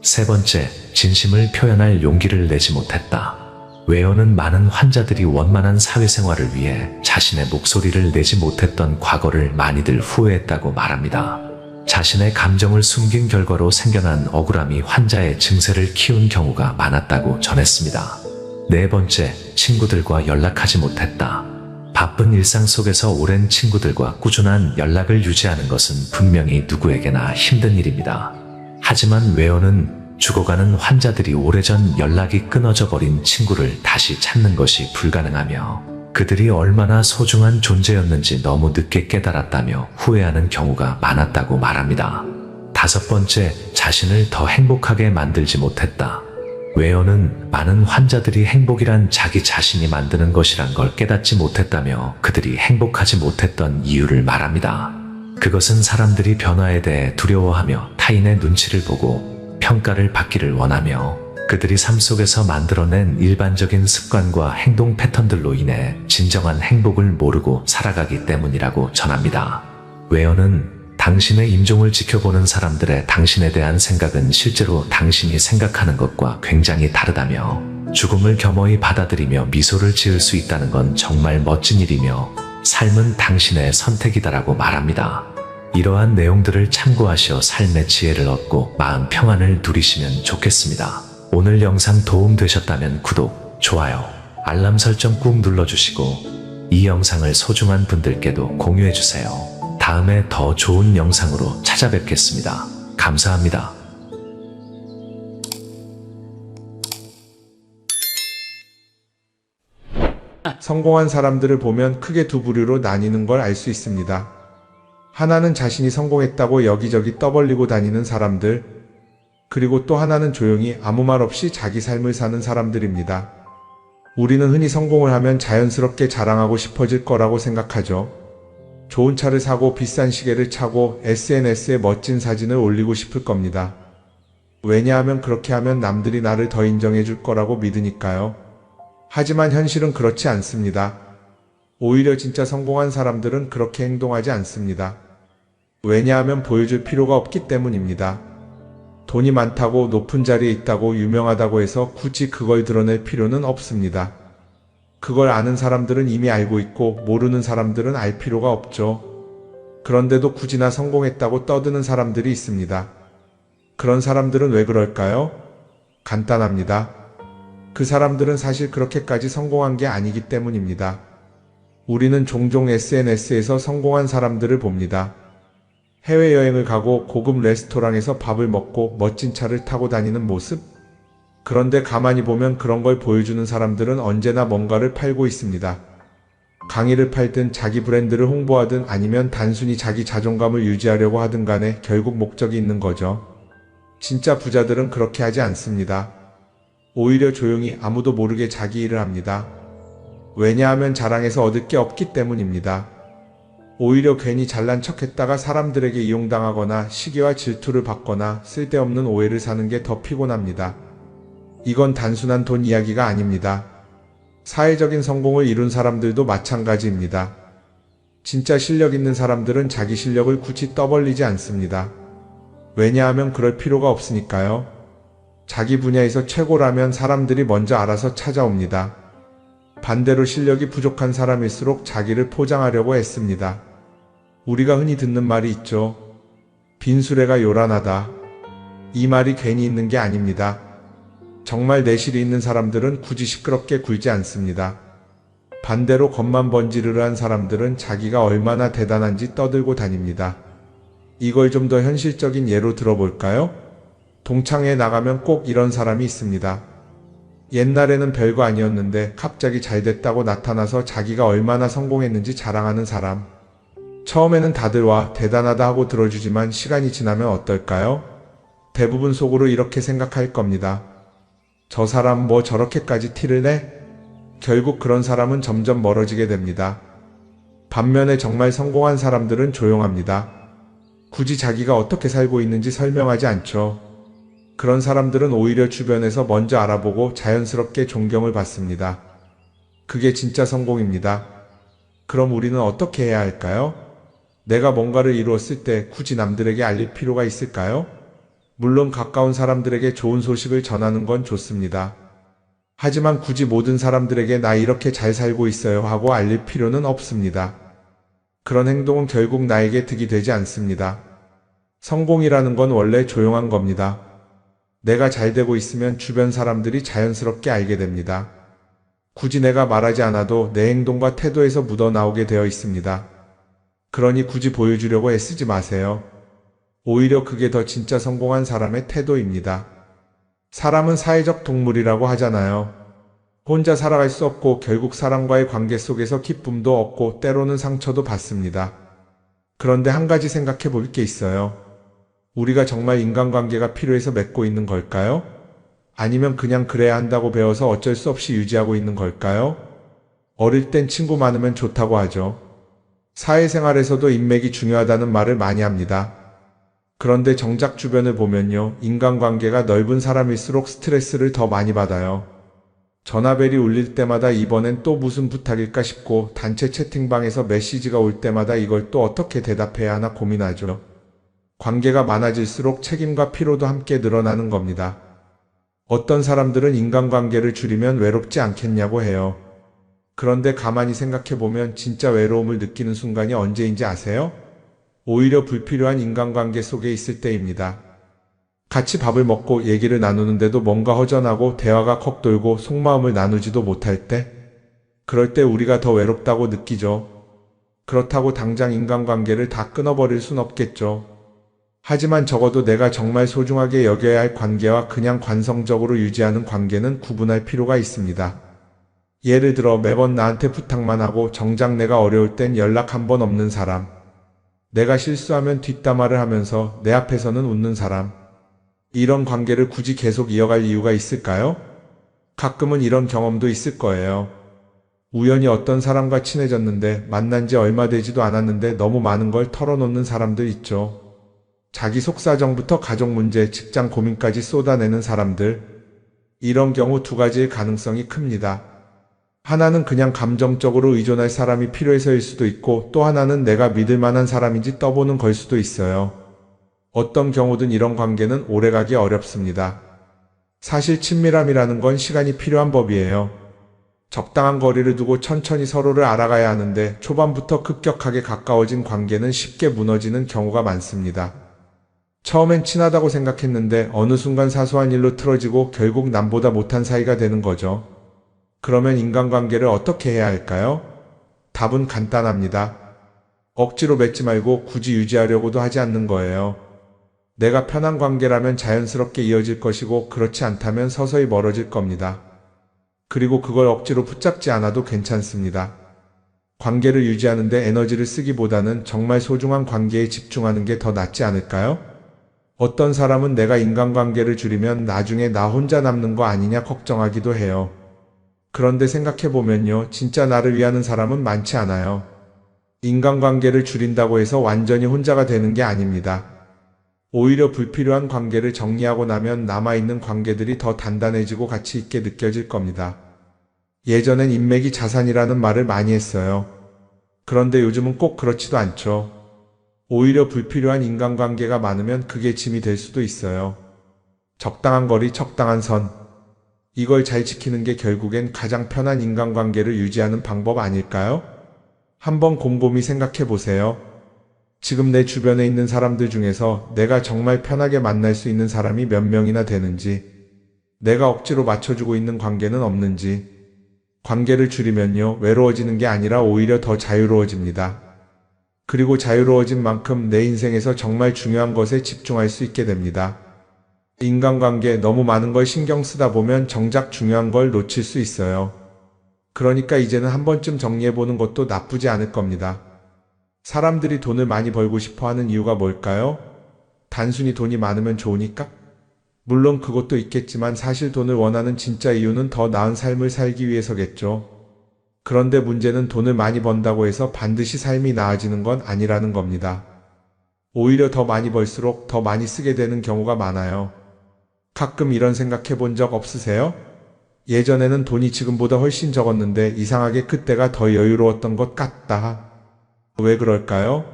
세 번째, 진심을 표현할 용기를 내지 못했다. 웨어는 많은 환자들이 원만한 사회생활을 위해 자신의 목소리를 내지 못했던 과거를 많이들 후회했다고 말합니다. 자신의 감정을 숨긴 결과로 생겨난 억울함이 환자의 증세를 키운 경우가 많았다고 전했습니다. 네 번째, 친구들과 연락하지 못했다. 바쁜 일상 속에서 오랜 친구들과 꾸준한 연락을 유지하는 것은 분명히 누구에게나 힘든 일입니다. 하지만 웨어는 죽어가는 환자들이 오래전 연락이 끊어져 버린 친구를 다시 찾는 것이 불가능하며 그들이 얼마나 소중한 존재였는지 너무 늦게 깨달았다며 후회하는 경우가 많았다고 말합니다. 5번째, 자신을 더 행복하게 만들지 못했다. 웨어는 많은 환자들이 행복이란 자기 자신이 만드는 것이란 걸 깨닫지 못했다며 그들이 행복하지 못했던 이유를 말합니다. 그것은 사람들이 변화에 대해 두려워하며 타인의 눈치를 보고 평가를 받기를 원하며 그들이 삶 속에서 만들어낸 일반적인 습관과 행동 패턴들로 인해 진정한 행복을 모르고 살아가기 때문이라고 전합니다. 웨어는 당신의 임종을 지켜보는 사람들의 당신에 대한 생각은 실제로 당신이 생각하는 것과 굉장히 다르다며 죽음을 겸허히 받아들이며 미소를 지을 수 있다는 건 정말 멋진 일이며 삶은 당신의 선택이다라고 말합니다. 이러한 내용들을 참고하셔 삶의 지혜를 얻고 마음 평안을 누리시면 좋겠습니다. 오늘 영상 도움되셨다면 구독, 좋아요, 알람 설정 꾹 눌러주시고 이 영상을 소중한 분들께도 공유해주세요. 다음에 더 좋은 영상으로 찾아뵙겠습니다. 감사합니다. 성공한 사람들을 보면 크게 두 부류로 나뉘는 걸 알 수 있습니다. 하나는 자신이 성공했다고 여기저기 떠벌리고 다니는 사람들, 그리고 또 하나는 조용히 아무 말 없이 자기 삶을 사는 사람들입니다. 우리는 흔히 성공을 하면 자연스럽게 자랑하고 싶어질 거라고 생각하죠. 좋은 차를 사고 비싼 시계를 차고 SNS에 멋진 사진을 올리고 싶을 겁니다. 왜냐하면 그렇게 하면 남들이 나를 더 인정해 줄 거라고 믿으니까요. 하지만 현실은 그렇지 않습니다. 오히려 진짜 성공한 사람들은 그렇게 행동하지 않습니다. 왜냐하면 보여줄 필요가 없기 때문입니다. 돈이 많다고 높은 자리에 있다고 유명하다고 해서 굳이 그걸 드러낼 필요는 없습니다. 그걸 아는 사람들은 이미 알고 있고 모르는 사람들은 알 필요가 없죠. 그런데도 굳이나 성공했다고 떠드는 사람들이 있습니다. 그런 사람들은 왜 그럴까요? 간단합니다. 그 사람들은 사실 그렇게까지 성공한 게 아니기 때문입니다. 우리는 종종 SNS에서 성공한 사람들을 봅니다. 해외여행을 가고 고급 레스토랑에서 밥을 먹고 멋진 차를 타고 다니는 모습? 그런데 가만히 보면 그런 걸 보여주는 사람들은 언제나 뭔가를 팔고 있습니다. 강의를 팔든 자기 브랜드를 홍보하든 아니면 단순히 자기 자존감을 유지하려고 하든 간에 결국 목적이 있는 거죠. 진짜 부자들은 그렇게 하지 않습니다. 오히려 조용히 아무도 모르게 자기 일을 합니다. 왜냐하면 자랑해서 얻을 게 없기 때문입니다. 오히려 괜히 잘난 척했다가 사람들에게 이용당하거나 시기와 질투를 받거나 쓸데없는 오해를 사는 게 더 피곤합니다. 이건 단순한 돈 이야기가 아닙니다. 사회적인 성공을 이룬 사람들도 마찬가지입니다. 진짜 실력 있는 사람들은 자기 실력을 굳이 떠벌리지 않습니다. 왜냐하면 그럴 필요가 없으니까요. 자기 분야에서 최고라면 사람들이 먼저 알아서 찾아옵니다. 반대로 실력이 부족한 사람일수록 자기를 포장하려고 애씁니다. 우리가 흔히 듣는 말이 있죠. 빈수레가 요란하다. 이 말이 괜히 있는 게 아닙니다. 정말 내실이 있는 사람들은 굳이 시끄럽게 굴지 않습니다. 반대로 겉만 번지르르한 사람들은 자기가 얼마나 대단한지 떠들고 다닙니다. 이걸 좀 더 현실적인 예로 들어볼까요? 동창회에 나가면 꼭 이런 사람이 있습니다. 옛날에는 별거 아니었는데 갑자기 잘 됐다고 나타나서 자기가 얼마나 성공했는지 자랑하는 사람. 처음에는 다들 와 대단하다 하고 들어주지만 시간이 지나면 어떨까요? 대부분 속으로 이렇게 생각할 겁니다. 저 사람 뭐 저렇게까지 티를 내? 결국 그런 사람은 점점 멀어지게 됩니다. 반면에 정말 성공한 사람들은 조용합니다. 굳이 자기가 어떻게 살고 있는지 설명하지 않죠. 그런 사람들은 오히려 주변에서 먼저 알아보고 자연스럽게 존경을 받습니다. 그게 진짜 성공입니다. 그럼 우리는 어떻게 해야 할까요? 내가 뭔가를 이루었을 때 굳이 남들에게 알릴 필요가 있을까요? 물론 가까운 사람들에게 좋은 소식을 전하는 건 좋습니다. 하지만 굳이 모든 사람들에게 나 이렇게 잘 살고 있어요 하고 알릴 필요는 없습니다. 그런 행동은 결국 나에게 득이 되지 않습니다. 성공이라는 건 원래 조용한 겁니다. 내가 잘 되고 있으면 주변 사람들이 자연스럽게 알게 됩니다. 굳이 내가 말하지 않아도 내 행동과 태도에서 묻어나오게 되어 있습니다. 그러니 굳이 보여주려고 애쓰지 마세요. 오히려 그게 더 진짜 성공한 사람의 태도입니다. 사람은 사회적 동물이라고 하잖아요. 혼자 살아갈 수 없고 결국 사람과의 관계 속에서 기쁨도 얻고 때로는 상처도 받습니다. 그런데 한 가지 생각해 볼 게 있어요. 우리가 정말 인간관계가 필요해서 맺고 있는 걸까요? 아니면 그냥 그래야 한다고 배워서 어쩔 수 없이 유지하고 있는 걸까요? 어릴 땐 친구 많으면 좋다고 하죠. 사회생활에서도 인맥이 중요하다는 말을 많이 합니다. 그런데 정작 주변을 보면요, 인간관계가 넓은 사람일수록 스트레스를 더 많이 받아요. 전화벨이 울릴 때마다 이번엔 또 무슨 부탁일까 싶고, 단체 채팅방에서 메시지가 올 때마다 이걸 또 어떻게 대답해야 하나 고민하죠. 관계가 많아질수록 책임과 피로도 함께 늘어나는 겁니다. 어떤 사람들은 인간관계를 줄이면 외롭지 않겠냐고 해요. 그런데 가만히 생각해보면 진짜 외로움을 느끼는 순간이 언제인지 아세요? 오히려 불필요한 인간관계 속에 있을 때입니다. 같이 밥을 먹고 얘기를 나누는데도 뭔가 허전하고 대화가 컥 돌고 속마음을 나누지도 못할 때, 그럴 때 우리가 더 외롭다고 느끼죠. 그렇다고 당장 인간관계를 다 끊어버릴 순 없겠죠. 하지만 적어도 내가 정말 소중하게 여겨야 할 관계와 그냥 관성적으로 유지하는 관계는 구분할 필요가 있습니다. 예를 들어 매번 나한테 부탁만 하고 정작 내가 어려울 땐 연락 한 번 없는 사람. 내가 실수하면 뒷담화를 하면서 내 앞에서는 웃는 사람. 이런 관계를 굳이 계속 이어갈 이유가 있을까요? 가끔은 이런 경험도 있을 거예요. 우연히 어떤 사람과 친해졌는데 만난 지 얼마 되지도 않았는데 너무 많은 걸 털어놓는 사람들 있죠. 자기 속사정부터 가족 문제, 직장 고민까지 쏟아내는 사람들. 이런 경우 두 가지의 가능성이 큽니다. 하나는 그냥 감정적으로 의존할 사람이 필요해서일 수도 있고, 또 하나는 내가 믿을 만한 사람인지 떠보는 걸 수도 있어요. 어떤 경우든 이런 관계는 오래가기 어렵습니다. 사실 친밀함이라는 건 시간이 필요한 법이에요. 적당한 거리를 두고 천천히 서로를 알아가야 하는데, 초반부터 급격하게 가까워진 관계는 쉽게 무너지는 경우가 많습니다. 처음엔 친하다고 생각했는데 어느 순간 사소한 일로 틀어지고 결국 남보다 못한 사이가 되는 거죠. 그러면 인간관계를 어떻게 해야 할까요? 답은 간단합니다. 억지로 맺지 말고 굳이 유지하려고도 하지 않는 거예요. 내가 편한 관계라면 자연스럽게 이어질 것이고, 그렇지 않다면 서서히 멀어질 겁니다. 그리고 그걸 억지로 붙잡지 않아도 괜찮습니다. 관계를 유지하는데 에너지를 쓰기보다는 정말 소중한 관계에 집중하는 게 더 낫지 않을까요? 어떤 사람은 내가 인간관계를 줄이면 나중에 나 혼자 남는 거 아니냐 걱정하기도 해요. 그런데 생각해보면요, 진짜 나를 위하는 사람은 많지 않아요. 인간관계를 줄인다고 해서 완전히 혼자가 되는 게 아닙니다. 오히려 불필요한 관계를 정리하고 나면 남아있는 관계들이 더 단단해지고 가치 있게 느껴질 겁니다. 예전엔 인맥이 자산이라는 말을 많이 했어요. 그런데 요즘은 꼭 그렇지도 않죠. 오히려 불필요한 인간관계가 많으면 그게 짐이 될 수도 있어요. 적당한 거리, 적당한 선. 이걸 잘 지키는 게 결국엔 가장 편한 인간관계를 유지하는 방법 아닐까요? 한번 곰곰이 생각해 보세요. 지금 내 주변에 있는 사람들 중에서 내가 정말 편하게 만날 수 있는 사람이 몇 명이나 되는지, 내가 억지로 맞춰주고 있는 관계는 없는지. 관계를 줄이면요, 외로워지는 게 아니라 오히려 더 자유로워집니다. 그리고 자유로워진 만큼 내 인생에서 정말 중요한 것에 집중할 수 있게 됩니다. 인간관계 너무 많은 걸 신경 쓰다 보면 정작 중요한 걸 놓칠 수 있어요. 그러니까 이제는 한 번쯤 정리해보는 것도 나쁘지 않을 겁니다. 사람들이 돈을 많이 벌고 싶어 하는 이유가 뭘까요? 단순히 돈이 많으면 좋으니까? 물론 그것도 있겠지만 사실 돈을 원하는 진짜 이유는 더 나은 삶을 살기 위해서겠죠. 그런데 문제는 돈을 많이 번다고 해서 반드시 삶이 나아지는 건 아니라는 겁니다. 오히려 더 많이 벌수록 더 많이 쓰게 되는 경우가 많아요. 가끔 이런 생각해 본 적 없으세요? 예전에는 돈이 지금보다 훨씬 적었는데 이상하게 그때가 더 여유로웠던 것 같다. 왜 그럴까요?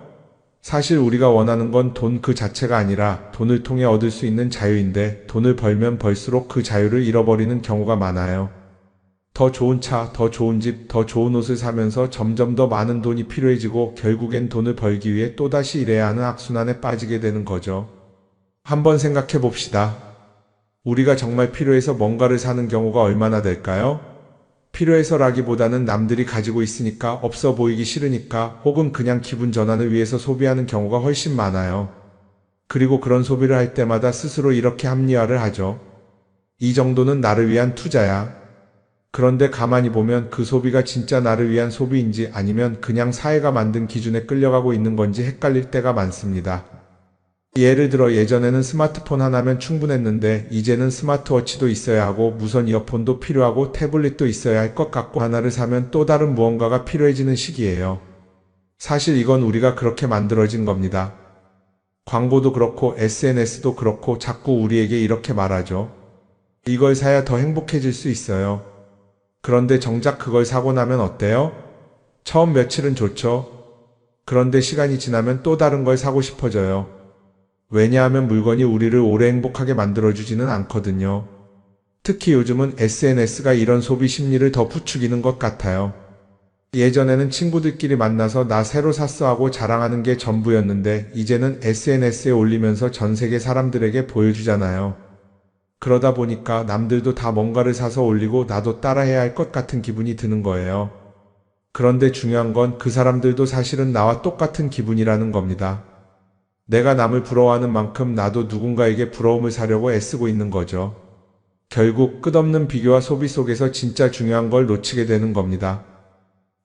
사실 우리가 원하는 건 돈 그 자체가 아니라 돈을 통해 얻을 수 있는 자유인데, 돈을 벌면 벌수록 그 자유를 잃어버리는 경우가 많아요. 더 좋은 차, 더 좋은 집, 더 좋은 옷을 사면서 점점 더 많은 돈이 필요해지고 결국엔 돈을 벌기 위해 또다시 일해야 하는 악순환에 빠지게 되는 거죠. 한번 생각해 봅시다. 우리가 정말 필요해서 뭔가를 사는 경우가 얼마나 될까요? 필요해서라기보다는 남들이 가지고 있으니까, 없어 보이기 싫으니까, 혹은 그냥 기분 전환을 위해서 소비하는 경우가 훨씬 많아요. 그리고 그런 소비를 할 때마다 스스로 이렇게 합리화를 하죠. 이 정도는 나를 위한 투자야. 그런데 가만히 보면 그 소비가 진짜 나를 위한 소비인지 아니면 그냥 사회가 만든 기준에 끌려가고 있는 건지 헷갈릴 때가 많습니다. 예를 들어 예전에는 스마트폰 하나면 충분했는데 이제는 스마트워치도 있어야 하고 무선 이어폰도 필요하고 태블릿도 있어야 할 것 같고 하나를 사면 또 다른 무언가가 필요해지는 시기예요. 사실 이건 우리가 그렇게 만들어진 겁니다. 광고도 그렇고 SNS도 그렇고 자꾸 우리에게 이렇게 말하죠. 이걸 사야 더 행복해질 수 있어요. 그런데 정작 그걸 사고 나면 어때요? 처음 며칠은 좋죠. 그런데 시간이 지나면 또 다른 걸 사고 싶어져요. 왜냐하면 물건이 우리를 오래 행복하게 만들어주지는 않거든요. 특히 요즘은 SNS가 이런 소비 심리를 더 부추기는 것 같아요. 예전에는 친구들끼리 만나서 나 새로 샀어 하고 자랑하는 게 전부였는데 이제는 SNS에 올리면서 전 세계 사람들에게 보여주잖아요. 그러다 보니까 남들도 다 뭔가를 사서 올리고 나도 따라해야 할 것 같은 기분이 드는 거예요. 그런데 중요한 건 그 사람들도 사실은 나와 똑같은 기분이라는 겁니다. 내가 남을 부러워하는 만큼 나도 누군가에게 부러움을 사려고 애쓰고 있는 거죠. 결국 끝없는 비교와 소비 속에서 진짜 중요한 걸 놓치게 되는 겁니다.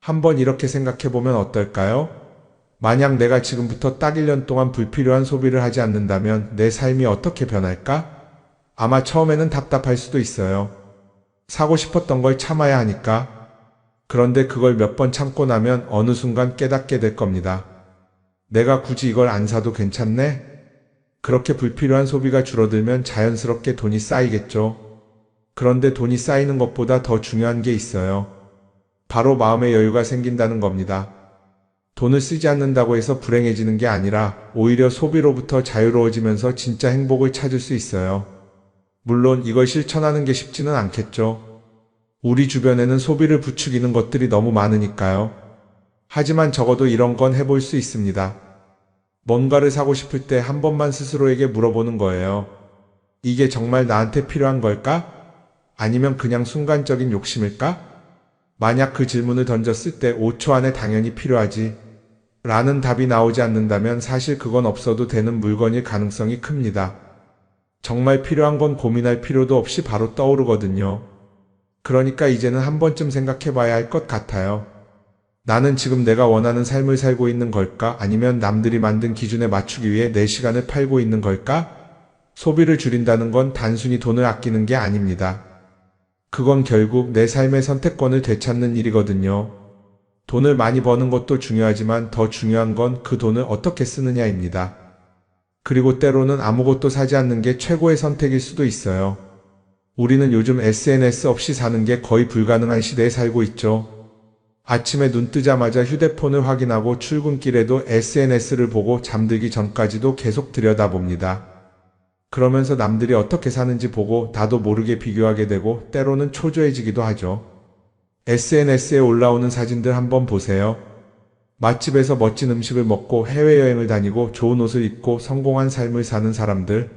한번 이렇게 생각해보면 어떨까요? 만약 내가 지금부터 딱 1년 동안 불필요한 소비를 하지 않는다면 내 삶이 어떻게 변할까? 아마 처음에는 답답할 수도 있어요. 사고 싶었던 걸 참아야 하니까. 그런데 그걸 몇 번 참고 나면 어느 순간 깨닫게 될 겁니다. 내가 굳이 이걸 안 사도 괜찮네? 그렇게 불필요한 소비가 줄어들면 자연스럽게 돈이 쌓이겠죠. 그런데 돈이 쌓이는 것보다 더 중요한 게 있어요. 바로 마음의 여유가 생긴다는 겁니다. 돈을 쓰지 않는다고 해서 불행해지는 게 아니라 오히려 소비로부터 자유로워지면서 진짜 행복을 찾을 수 있어요. 물론 이걸 실천하는 게 쉽지는 않겠죠. 우리 주변에는 소비를 부추기는 것들이 너무 많으니까요. 하지만 적어도 이런 건 해볼 수 있습니다. 뭔가를 사고 싶을 때 한 번만 스스로에게 물어보는 거예요. 이게 정말 나한테 필요한 걸까? 아니면 그냥 순간적인 욕심일까? 만약 그 질문을 던졌을 때 5초 안에 당연히 필요하지 라는 답이 나오지 않는다면 사실 그건 없어도 되는 물건일 가능성이 큽니다. 정말 필요한 건 고민할 필요도 없이 바로 떠오르거든요. 그러니까 이제는 한 번쯤 생각해 봐야 할 것 같아요. 나는 지금 내가 원하는 삶을 살고 있는 걸까? 아니면 남들이 만든 기준에 맞추기 위해 내 시간을 팔고 있는 걸까? 소비를 줄인다는 건 단순히 돈을 아끼는 게 아닙니다. 그건 결국 내 삶의 선택권을 되찾는 일이거든요. 돈을 많이 버는 것도 중요하지만 더 중요한 건 그 돈을 어떻게 쓰느냐입니다. 그리고 때로는 아무것도 사지 않는 게 최고의 선택일 수도 있어요. 우리는 요즘 SNS 없이 사는 게 거의 불가능한 시대에 살고 있죠. 아침에 눈 뜨자마자 휴대폰을 확인하고 출근길에도 SNS를 보고 잠들기 전까지도 계속 들여다봅니다. 그러면서 남들이 어떻게 사는지 보고 나도 모르게 비교하게 되고 때로는 초조해지기도 하죠. SNS에 올라오는 사진들 한번 보세요. 맛집에서 멋진 음식을 먹고 해외여행을 다니고 좋은 옷을 입고 성공한 삶을 사는 사람들.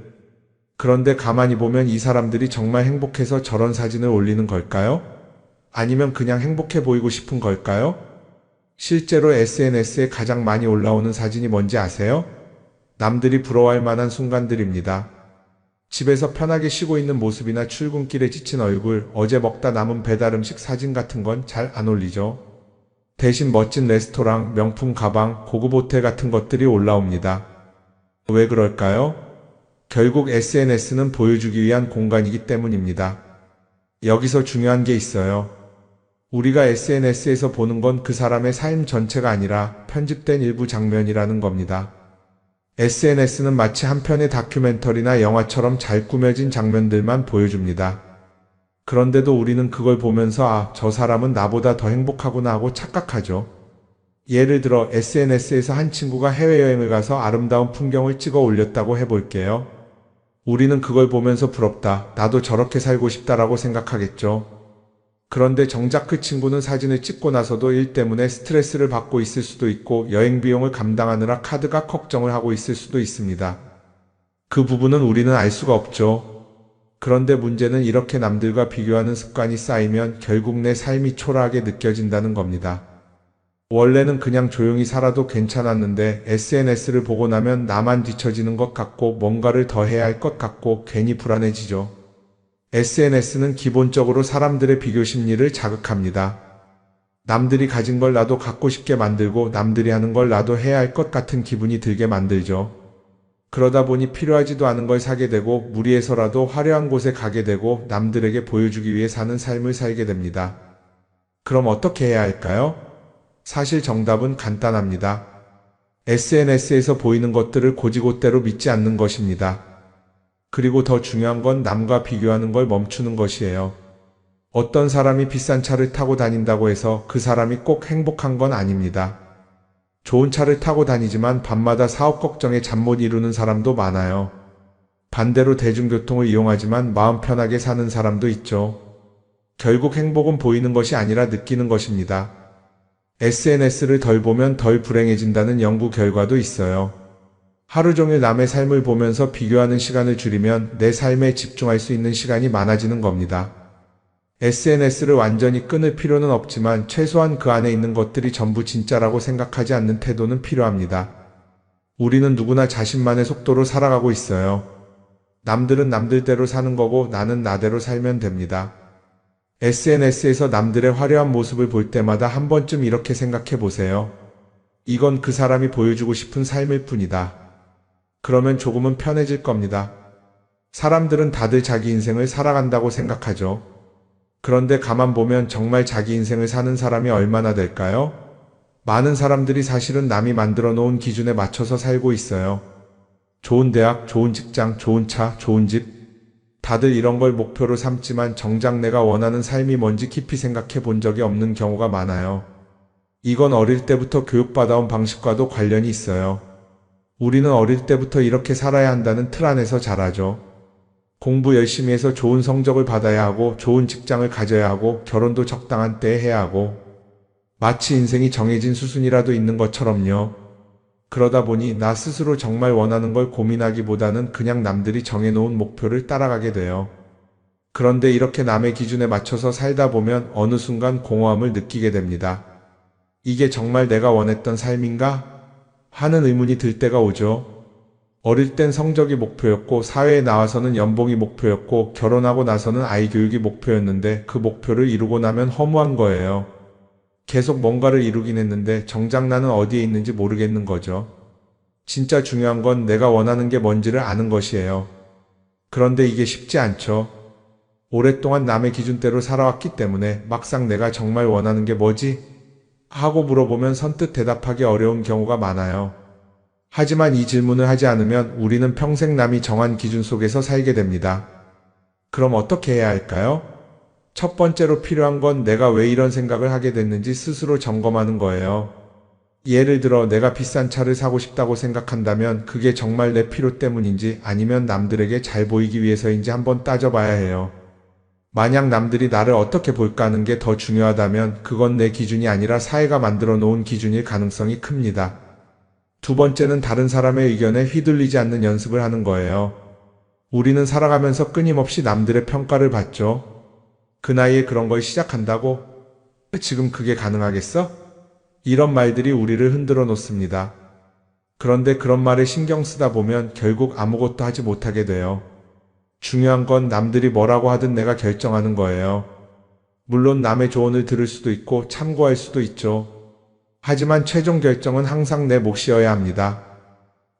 그런데 가만히 보면 이 사람들이 정말 행복해서 저런 사진을 올리는 걸까요? 아니면 그냥 행복해 보이고 싶은 걸까요? 실제로 SNS에 가장 많이 올라오는 사진이 뭔지 아세요? 남들이 부러워할 만한 순간들입니다. 집에서 편하게 쉬고 있는 모습이나 출근길에 지친 얼굴, 어제 먹다 남은 배달 음식 사진 같은 건 잘 안 올리죠. 대신 멋진 레스토랑, 명품 가방, 고급 호텔 같은 것들이 올라옵니다. 왜 그럴까요? 결국 SNS는 보여주기 위한 공간이기 때문입니다. 여기서 중요한 게 있어요. 우리가 SNS에서 보는 건 그 사람의 삶 전체가 아니라 편집된 일부 장면이라는 겁니다. SNS는 마치 한 편의 다큐멘터리나 영화처럼 잘 꾸며진 장면들만 보여줍니다. 그런데도 우리는 그걸 보면서 아, 저 사람은 나보다 더 행복하구나 하고 착각하죠. 예를 들어 SNS에서 한 친구가 해외여행을 가서 아름다운 풍경을 찍어 올렸다고 해볼게요. 우리는 그걸 보면서 부럽다, 나도 저렇게 살고 싶다라고 생각하겠죠. 그런데 정작 그 친구는 사진을 찍고 나서도 일 때문에 스트레스를 받고 있을 수도 있고 여행 비용을 감당하느라 카드가 걱정을 하고 있을 수도 있습니다. 그 부분은 우리는 알 수가 없죠. 그런데 문제는 이렇게 남들과 비교하는 습관이 쌓이면 결국 내 삶이 초라하게 느껴진다는 겁니다. 원래는 그냥 조용히 살아도 괜찮았는데 SNS를 보고 나면 나만 뒤처지는 것 같고 뭔가를 더 해야 할 것 같고 괜히 불안해지죠. SNS는 기본적으로 사람들의 비교 심리를 자극합니다. 남들이 가진 걸 나도 갖고 싶게 만들고 남들이 하는 걸 나도 해야 할 것 같은 기분이 들게 만들죠. 그러다 보니 필요하지도 않은 걸 사게 되고 무리해서라도 화려한 곳에 가게 되고 남들에게 보여주기 위해 사는 삶을 살게 됩니다. 그럼 어떻게 해야 할까요? 사실 정답은 간단합니다. SNS에서 보이는 것들을 곧이곧대로 믿지 않는 것입니다. 그리고 더 중요한 건 남과 비교하는 걸 멈추는 것이에요. 어떤 사람이 비싼 차를 타고 다닌다고 해서 그 사람이 꼭 행복한 건 아닙니다. 좋은 차를 타고 다니지만 밤마다 사업 걱정에 잠 못 이루는 사람도 많아요. 반대로 대중교통을 이용하지만 마음 편하게 사는 사람도 있죠. 결국 행복은 보이는 것이 아니라 느끼는 것입니다. SNS를 덜 보면 덜 불행해진다는 연구 결과도 있어요. 하루 종일 남의 삶을 보면서 비교하는 시간을 줄이면 내 삶에 집중할 수 있는 시간이 많아지는 겁니다. SNS를 완전히 끊을 필요는 없지만 최소한 그 안에 있는 것들이 전부 진짜라고 생각하지 않는 태도는 필요합니다. 우리는 누구나 자신만의 속도로 살아가고 있어요. 남들은 남들대로 사는 거고 나는 나대로 살면 됩니다. SNS에서 남들의 화려한 모습을 볼 때마다 한 번쯤 이렇게 생각해 보세요. 이건 그 사람이 보여주고 싶은 삶일 뿐이다. 그러면 조금은 편해질 겁니다. 사람들은 다들 자기 인생을 살아간다고 생각하죠. 그런데 가만 보면 정말 자기 인생을 사는 사람이 얼마나 될까요? 많은 사람들이 사실은 남이 만들어 놓은 기준에 맞춰서 살고 있어요. 좋은 대학, 좋은 직장, 좋은 차, 좋은 집. 다들 이런 걸 목표로 삼지만 정작 내가 원하는 삶이 뭔지 깊이 생각해 본 적이 없는 경우가 많아요. 이건 어릴 때부터 교육받아온 방식과도 관련이 있어요. 우리는 어릴 때부터 이렇게 살아야 한다는 틀 안에서 자라죠. 공부 열심히 해서 좋은 성적을 받아야 하고 좋은 직장을 가져야 하고 결혼도 적당한 때에 해야 하고 마치 인생이 정해진 수순이라도 있는 것처럼요. 그러다 보니 나 스스로 정말 원하는 걸 고민하기보다는 그냥 남들이 정해놓은 목표를 따라가게 돼요. 그런데 이렇게 남의 기준에 맞춰서 살다 보면 어느 순간 공허함을 느끼게 됩니다. 이게 정말 내가 원했던 삶인가? 하는 의문이 들 때가 오죠. 어릴 땐 성적이 목표였고 사회에 나와서는 연봉이 목표였고 결혼하고 나서는 아이 교육이 목표였는데 그 목표를 이루고 나면 허무한 거예요. 계속 뭔가를 이루긴 했는데 정작 나는 어디에 있는지 모르겠는 거죠. 진짜 중요한 건 내가 원하는 게 뭔지를 아는 것이에요. 그런데 이게 쉽지 않죠. 오랫동안 남의 기준대로 살아왔기 때문에 막상 내가 정말 원하는 게 뭐지? 하고 물어보면 선뜻 대답하기 어려운 경우가 많아요. 하지만 이 질문을 하지 않으면 우리는 평생 남이 정한 기준 속에서 살게 됩니다. 그럼 어떻게 해야 할까요? 첫 번째로 필요한 건 내가 왜 이런 생각을 하게 됐는지 스스로 점검하는 거예요. 예를 들어 내가 비싼 차를 사고 싶다고 생각한다면 그게 정말 내 필요 때문인지 아니면 남들에게 잘 보이기 위해서인지 한번 따져봐야 해요. 만약 남들이 나를 어떻게 볼까 하는 게 더 중요하다면 그건 내 기준이 아니라 사회가 만들어 놓은 기준일 가능성이 큽니다. 두 번째는 다른 사람의 의견에 휘둘리지 않는 연습을 하는 거예요. 우리는 살아가면서 끊임없이 남들의 평가를 받죠. 그 나이에 그런 걸 시작한다고? 지금 그게 가능하겠어? 이런 말들이 우리를 흔들어 놓습니다. 그런데 그런 말에 신경 쓰다 보면 결국 아무것도 하지 못하게 돼요. 중요한 건 남들이 뭐라고 하든 내가 결정하는 거예요. 물론 남의 조언을 들을 수도 있고 참고할 수도 있죠. 하지만 최종 결정은 항상 내 몫이어야 합니다.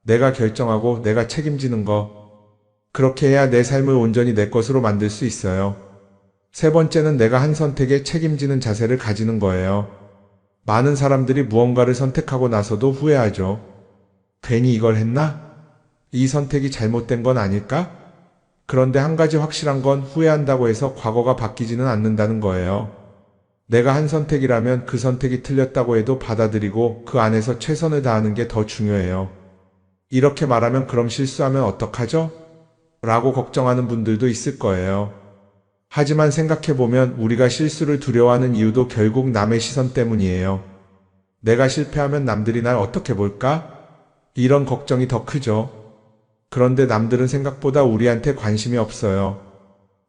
내가 결정하고 내가 책임지는 거. 그렇게 해야 내 삶을 온전히 내 것으로 만들 수 있어요. 세 번째는 내가 한 선택에 책임지는 자세를 가지는 거예요. 많은 사람들이 무언가를 선택하고 나서도 후회하죠. 괜히 이걸 했나? 이 선택이 잘못된 건 아닐까? 그런데 한 가지 확실한 건 후회한다고 해서 과거가 바뀌지는 않는다는 거예요. 내가 한 선택이라면 그 선택이 틀렸다고 해도 받아들이고 그 안에서 최선을 다하는 게 더 중요해요. 이렇게 말하면 그럼 실수하면 어떡하죠? 라고 걱정하는 분들도 있을 거예요. 하지만 생각해보면 우리가 실수를 두려워하는 이유도 결국 남의 시선 때문이에요. 내가 실패하면 남들이 날 어떻게 볼까? 이런 걱정이 더 크죠. 그런데 남들은 생각보다 우리한테 관심이 없어요.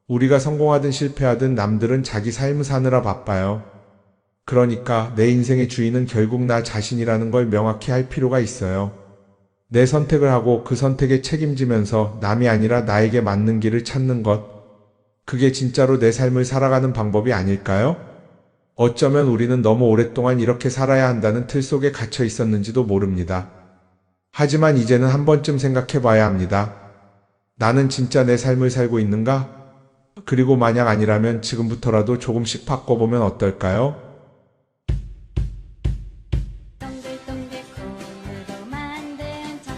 우리가 성공하든 실패하든 남들은 자기 삶을 사느라 바빠요. 그러니까 내 인생의 주인은 결국 나 자신이라는 걸 명확히 할 필요가 있어요. 내 선택을 하고 그 선택에 책임지면서 남이 아니라 나에게 맞는 길을 찾는 것. 그게 진짜로 내 삶을 살아가는 방법이 아닐까요? 어쩌면 우리는 너무 오랫동안 이렇게 살아야 한다는 틀 속에 갇혀 있었는지도 모릅니다. 하지만 이제는 한 번쯤 생각해 봐야 합니다. 나는 진짜 내 삶을 살고 있는가? 그리고 만약 아니라면 지금부터라도 조금씩 바꿔보면 어떨까요?